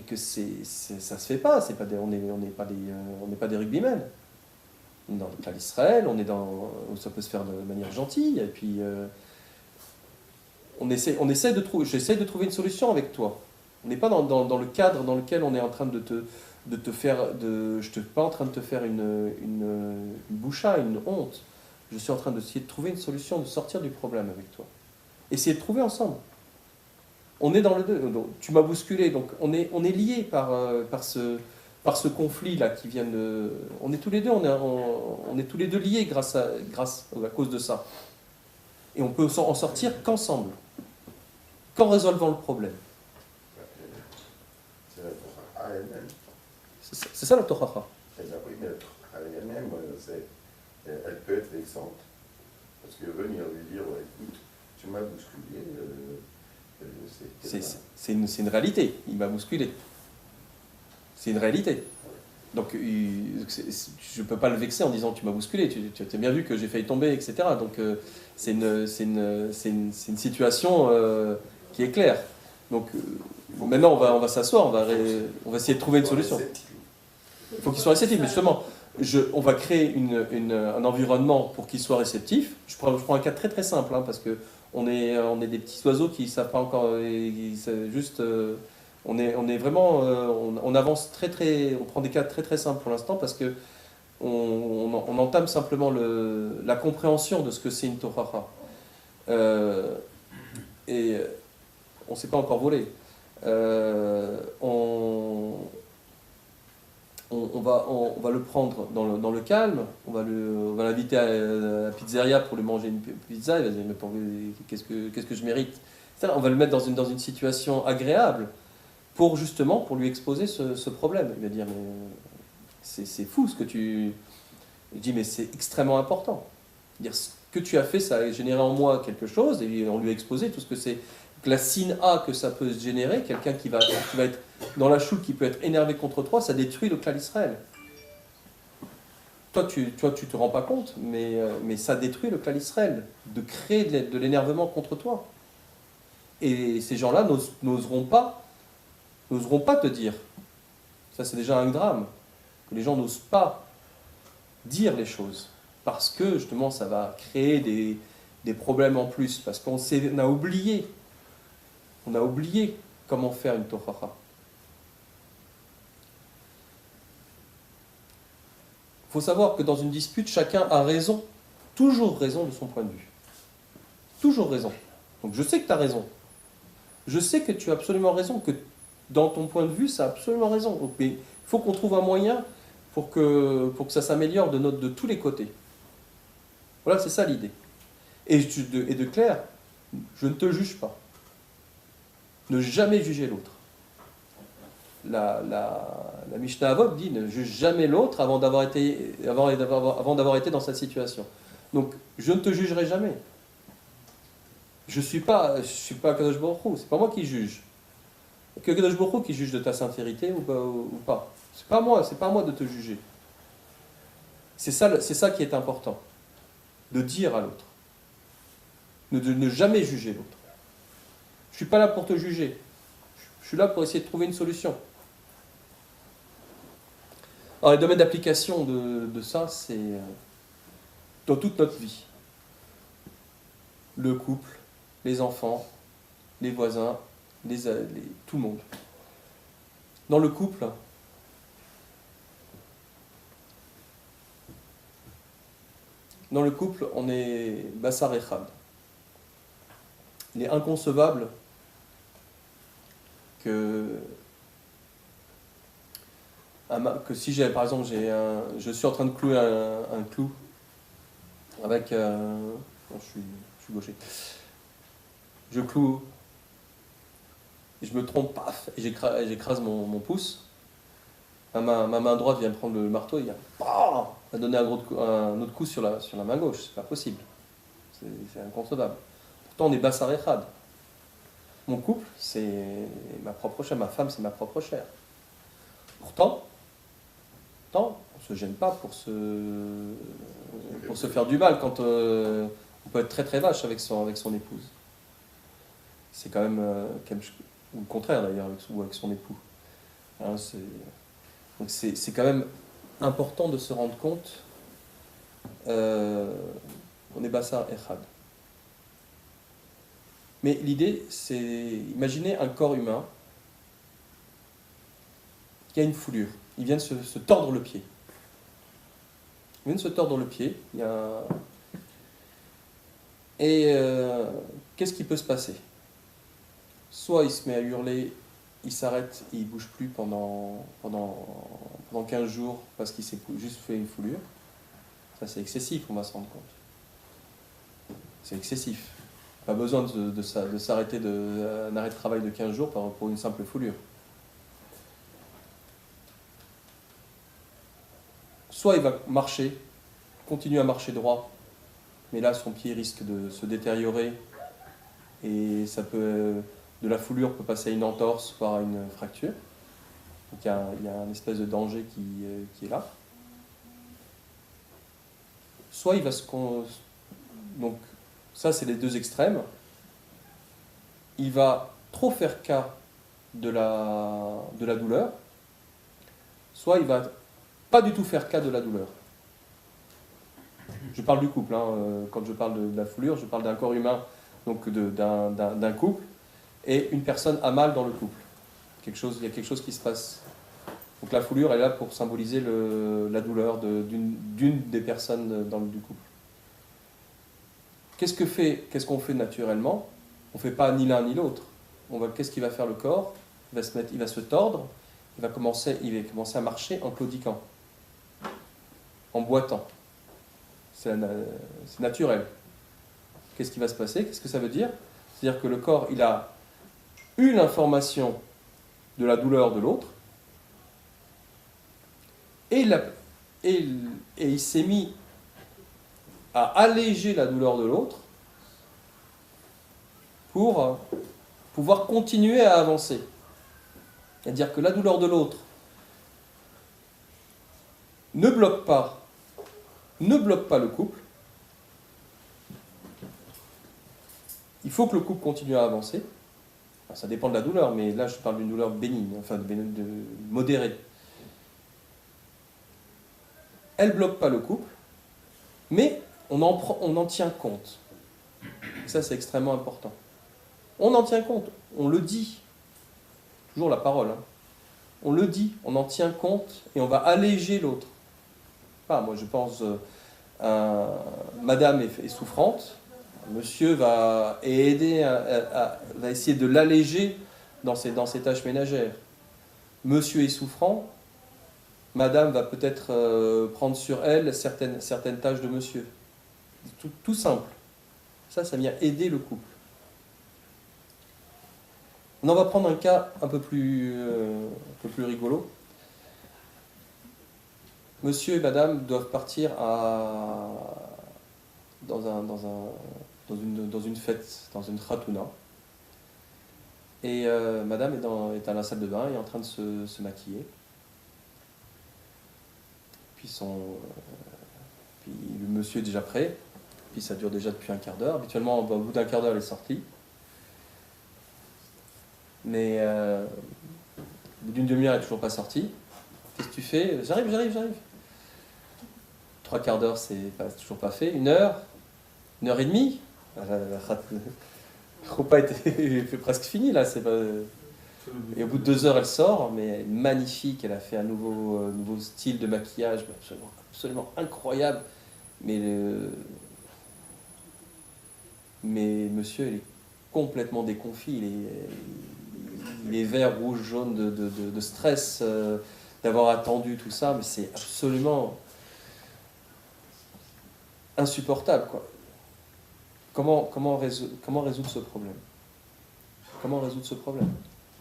S1: que ça se fait pas. On n'est pas des rugbymen. On est dans le cas d'Israël, ça peut se faire de manière gentille. Et puis, j'essaie de trouver une solution avec toi. On n'est pas dans le cadre dans lequel on est en train de te faire, je ne suis pas en train de te faire une boucha, une honte. Je suis en train d'essayer de trouver une solution, de sortir du problème avec toi. Essayer de trouver ensemble. On est dans le deux. Tu m'as bousculé, donc on est liés par ce conflit-là qui vient de... On est tous les deux, on est tous les deux liés à cause de ça. Et on peut en sortir qu'ensemble, qu'en résolvant le problème.
S4: C'est la Torah elle-même.
S1: C'est ça la Torah.
S4: Oui, mais la Torah elle-même, elle peut être vexante. Parce que venir lui dire, ouais, écoute, tu m'as bousculé,
S1: c'est une réalité. Il m'a bousculé. C'est une réalité. Donc, je ne peux pas le vexer en disant tu m'as bousculé, tu as bien vu que j'ai failli tomber, etc. Donc, c'est une situation qui est claire. Donc, maintenant, on va s'asseoir, on va essayer de trouver une solution. Il faut qu'il soit réceptif. Mais justement, on va créer un environnement pour qu'il soit réceptif. Je prends un cas très très simple, hein, parce qu'on est des petits oiseaux qui ne savent pas encore, on est vraiment, on avance on prend des cas très très simples pour l'instant parce que on entame simplement la compréhension de ce que c'est une Torah. Et on ne s'est pas encore volé. On va le prendre dans le calme, on va l'inviter à la pizzeria pour lui manger une pizza, il va dire mais qu'est-ce que je mérite? On va le mettre dans une situation agréable pour lui exposer ce problème. Il va dire mais c'est fou ce que tu... Il dit mais c'est extrêmement important. Dire ce que tu as fait, ça a généré en moi quelque chose, et on lui a exposé tout ce que c'est. La sine A que ça peut se générer, quelqu'un qui va être dans la choule, qui peut être énervé contre toi, ça détruit le clan d'Israël. Toi, tu te rends pas compte, mais ça détruit le clan d'Israël, de créer de l'énervement contre toi. Et ces gens-là n'oseront pas te dire. Ça, c'est déjà un drame. Que les gens n'osent pas dire les choses. Parce que, justement, ça va créer des problèmes en plus. Parce qu'on a oublié. On a oublié comment faire une Torah. Il faut savoir que dans une dispute, chacun a raison, toujours raison de son point de vue. Toujours raison. Donc je sais que tu as raison. Je sais que tu as absolument raison, que dans ton point de vue, ça a absolument raison. Donc, mais il faut qu'on trouve un moyen pour que ça s'améliore de tous les côtés. Voilà, c'est ça l'idée. Et de clair, je ne te juge pas. Ne jamais juger l'autre. La Mishnah Avot dit ne juge jamais l'autre avant d'avoir été dans cette situation. Donc, je ne te jugerai jamais. Je suis pas Kadosh Baruch Hu, c'est pas moi qui juge. Que Kadosh Baruch Hu qui juge de ta sincérité ou pas. C'est pas moi de te juger. C'est ça qui est important. De dire à l'autre. De ne jamais juger l'autre. Je ne suis pas là pour te juger. Je suis là pour essayer de trouver une solution. Alors, les domaines d'application de ça, c'est dans toute notre vie. Le couple, les enfants, les voisins, tout le monde. Dans le couple, on est Bassar Echad. Il est inconcevable que si par exemple je suis en train de clouer un clou avec je suis gaucher, je cloue et je me trompe, paf, et j'écrase mon pouce, ma main droite vient prendre le marteau et va donner un autre coup sur la main gauche. C'est pas possible, c'est inconcevable. Pourtant, on est Bassar Echad. Mon couple, c'est ma propre chair. Ma femme, c'est ma propre chair. Pourtant, on ne se gêne pas pour se faire du mal quand on peut être très très vache avec son épouse. C'est quand même, ou le contraire d'ailleurs, ou avec son époux. Hein, donc c'est quand même important de se rendre compte qu'on est Bassar Echad. Mais l'idée, c'est imaginer un corps humain qui a une foulure. Il vient de se tordre le pied. Il vient de se tordre le pied. Et qu'est-ce qui peut se passer? Soit il se met à hurler, il s'arrête et il ne bouge plus pendant 15 jours parce qu'il s'est juste fait une foulure. Ça, c'est excessif, on va se rendre compte. C'est excessif. Pas besoin de s'arrêter d'un arrêt de travail de 15 jours pour une simple foulure. Soit il va marcher, continuer à marcher droit, mais là son pied risque de se détériorer et de la foulure peut passer à une entorse, voire à une fracture. Donc il y a une espèce de danger qui est là. Soit il va donc ça c'est les deux extrêmes. Il va trop faire cas de la douleur, soit il va pas du tout faire cas de la douleur. Je parle du couple, hein. Quand je parle de la foulure, je parle d'un corps humain, donc d'un couple, et une personne a mal dans le couple. Il y a quelque chose qui se passe. Donc la foulure est là pour symboliser la douleur d'une des personnes du couple. Qu'est-ce qu'on fait naturellement? On ne fait pas ni l'un ni l'autre. Qu'est-ce qu'il va faire le corps? Il va se tordre, il va commencer à marcher en claudiquant, en boitant. C'est naturel. Qu'est-ce qui va se passer? Qu'est-ce que ça veut dire? C'est-à-dire que le corps, il a eu l'information de la douleur de l'autre, et il s'est mis à alléger la douleur de l'autre pour pouvoir continuer à avancer. C'est-à-dire que la douleur de l'autre ne bloque pas le couple. Il faut que le couple continue à avancer. Alors, ça dépend de la douleur, mais là je parle d'une douleur bénigne, enfin de modérée. Elle ne bloque pas le couple, mais on en tient compte. Et ça c'est extrêmement important. On en tient compte, on le dit. Toujours la parole. Hein. On le dit, on en tient compte et on va alléger l'autre. Moi je pense, madame est souffrante, monsieur va aider, va essayer de l'alléger dans ses tâches ménagères. Monsieur est souffrant, madame va peut-être prendre sur elle certaines tâches de monsieur. Tout simple. Ça vient aider le couple. On en va prendre un cas un peu plus rigolo. Monsieur et madame doivent partir dans une fête, dans une khatouna. Et madame est à la salle de bain et est en train de se maquiller. Puis le monsieur est déjà prêt. Puis ça dure déjà depuis un quart d'heure. Habituellement, au bout d'un quart d'heure, elle est sortie. Mais au bout d'une demi-heure, elle n'est toujours pas sortie. Qu'est-ce que tu fais? J'arrive. 3 quarts d'heure, c'est toujours pas fait. 1 heure, 1h30. Le repas était presque fini là. Et au bout de 2 heures, elle sort, mais elle est magnifique. Elle a fait un nouveau style de maquillage, absolument incroyable. Mais monsieur, il est complètement déconfit. Il est vert, rouge, jaune de stress d'avoir attendu tout ça, mais c'est absolument insupportable, quoi. Comment résoudre ce problème? Comment résoudre ce problème?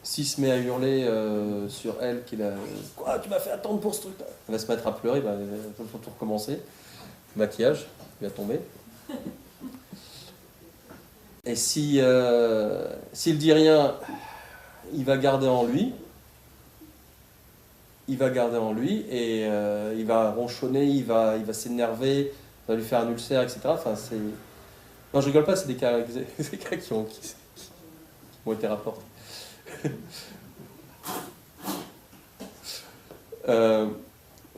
S1: S'il se met à hurler sur elle, quoi, tu m'as fait attendre pour ce truc-là, elle va se mettre à pleurer, il faut tout recommencer. Le maquillage, il va tomber. Et si, s'il dit rien, il va garder en lui. Il va garder en lui et il va ronchonner, il va s'énerver, ça va lui faire un ulcère, etc. Enfin, c'est... Non, je rigole pas, c'est des cas, des cas qui ont été rapportés.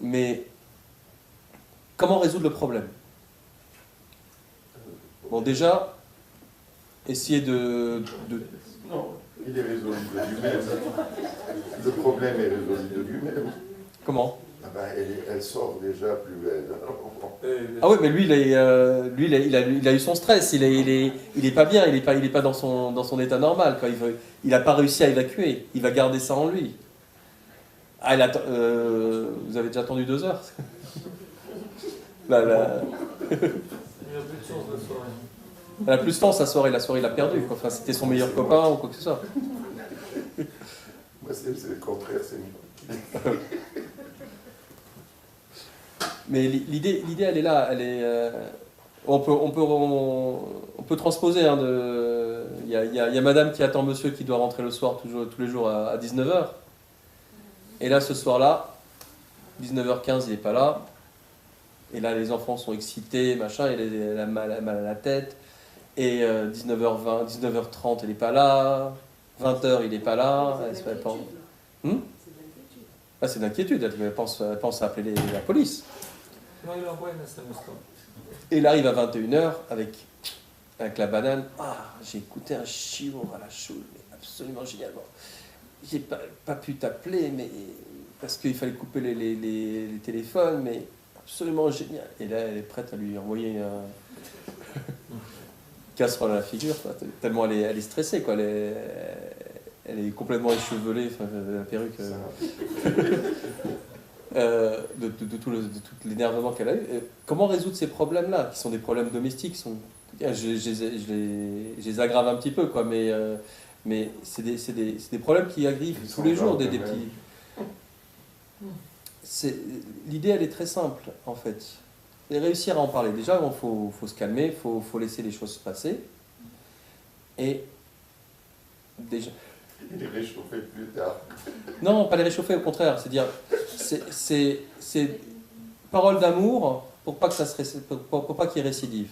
S1: Mais comment résoudre le problème? Bon, déjà, essayer de...
S4: Non, il est résolu de lui-même. Le problème est résolu de lui-même.
S1: Comment?
S4: Ah ben, elle sort déjà plus belle.
S1: Ah oui, mais lui, il a eu son stress, il est pas bien, il est pas dans son état normal, quoi. Il a pas réussi à évacuer, il va garder ça en lui. Ah, vous avez déjà attendu 2 heures? Là,
S2: Il n'y a plus de chance de soirée.
S1: elle a plus de temps sa soirée il a perdu, quoi. Enfin, c'était son meilleur copain ou quoi que ce soit.
S4: Moi, c'est le contraire, c'est mieux.
S1: Mais l'idée, elle est là, on peut transposer. Hein, il y a madame qui attend monsieur qui doit rentrer le soir tous les jours à 19h. Et là, ce soir-là, 19h15, il n'est pas là. Et là, les enfants sont excités, machin, elle a mal à la tête. Et 19h20, 19h30, elle n'est pas là. 20h, il n'est pas là.
S3: C'est de l'inquiétude, là.
S1: Hmm?
S3: C'est de l'inquiétude.
S1: Ah, c'est d'inquiétude, elle pense à appeler la police.
S2: Non, il envoie une SMS.
S1: Et il arrive à 21h avec la banane. Ah, j'ai écouté un chiot à la choule, mais absolument génial. Bon, j'ai pas pu t'appeler, mais parce qu'il fallait couper les téléphones, mais absolument génial. Et là, elle est prête à lui envoyer un casserole à la figure, quoi, tellement elle est stressée, quoi. Elle est complètement échevelée, enfin, la perruque. De tout l'énervement qu'elle a eu. Comment résoudre ces problèmes-là, qui sont des problèmes domestiques je les aggrave un petit peu, quoi, mais c'est des problèmes qui arrivent tous les jours, des petits... L'idée, elle est très simple, en fait. Et réussir à en parler. Déjà, il faut se calmer, il faut laisser les choses se passer. Et déjà...
S4: Il est réchauffé plus tard.
S1: Non, pas les réchauffer, au contraire. C'est-à-dire, c'est parole d'amour pour pas que pour pas qu'il récidive.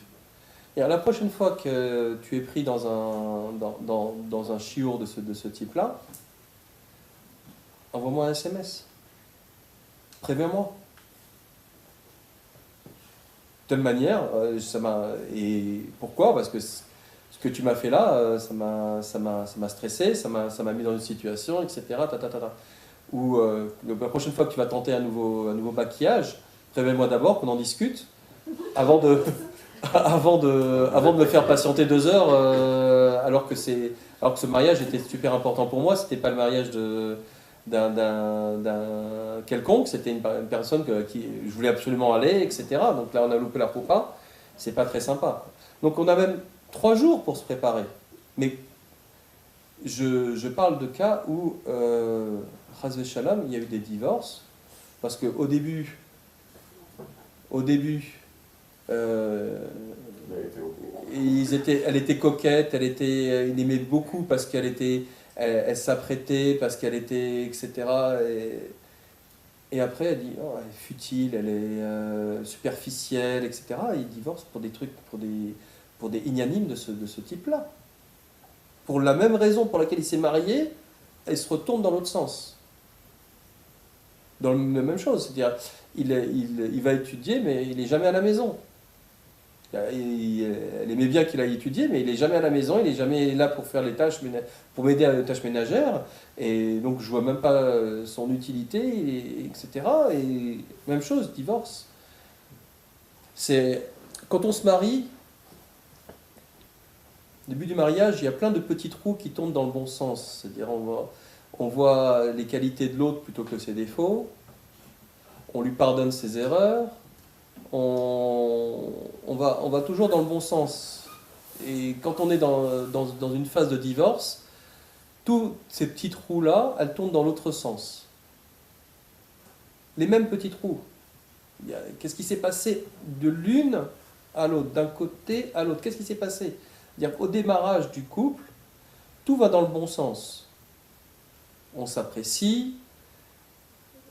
S1: Et la prochaine fois que tu es pris dans un chiour de ce type-là, envoie-moi un SMS. Préviens-moi. De telle manière, ça m'a... Et pourquoi? Parce que ce que tu m'as fait là, ça m'a stressé, ça m'a mis dans une situation, etc. Ou la prochaine fois que tu vas tenter un nouveau maquillage, préviens-moi d'abord qu'on en discute avant de me faire patienter 2 heures, alors que ce mariage était super important pour moi. C'était pas le mariage d'un quelconque, c'était une personne qui je voulais absolument aller, etc. Donc là, on a loupé la poupa. C'est pas très sympa. Donc on a même 3 jours pour se préparer. Mais je parle de cas où, Chas v'Shalom, il y a eu des divorces, parce qu'au début, elle était coquette, il aimait beaucoup parce elle s'apprêtait, parce qu'elle était, etc. Et après, elle dit, oh, elle est futile, elle est superficielle, etc. Et ils divorcent pour des trucs, pour des ignanimes de ce type-là. Pour la même raison pour laquelle il s'est marié, elle se retourne dans l'autre sens. Dans la même chose, c'est-à-dire, il va étudier, mais il n'est jamais à la maison. Elle aimait bien qu'il aille étudier, mais il n'est jamais à la maison, il n'est jamais là pour faire les tâches, pour m'aider à les tâches ménagères, et donc je vois même pas son utilité, etc. Et même chose, divorce. Quand on se marie, au début du mariage, il y a plein de petits trous qui tombent dans le bon sens. C'est-à-dire, on voit les qualités de l'autre plutôt que ses défauts, on lui pardonne ses erreurs, on va toujours dans le bon sens. Et quand on est dans une phase de divorce, tous ces petits trous-là, elles tournent dans l'autre sens. Les mêmes petits trous. Qu'est-ce qui s'est passé de l'une à l'autre, d'un côté à l'autre? Qu'est-ce qui s'est passé? C'est-à-dire qu'au démarrage du couple, tout va dans le bon sens. On s'apprécie,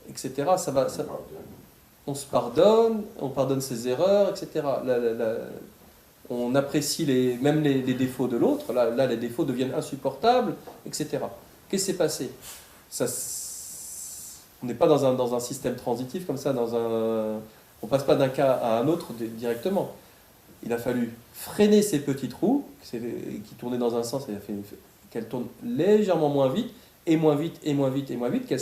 S1: etc. On se pardonne, on pardonne ses erreurs, etc. On apprécie même les défauts de l'autre. Là, les défauts deviennent insupportables, etc. Qu'est-ce qui s'est passé? On n'est pas dans un système transitif comme ça, on ne passe pas d'un cas à un autre directement. Il a fallu freiner ces petites roues qui tournaient dans un sens, il a fait qu'elles tournent légèrement moins vite, et moins vite, et moins vite, et moins vite, qu'elles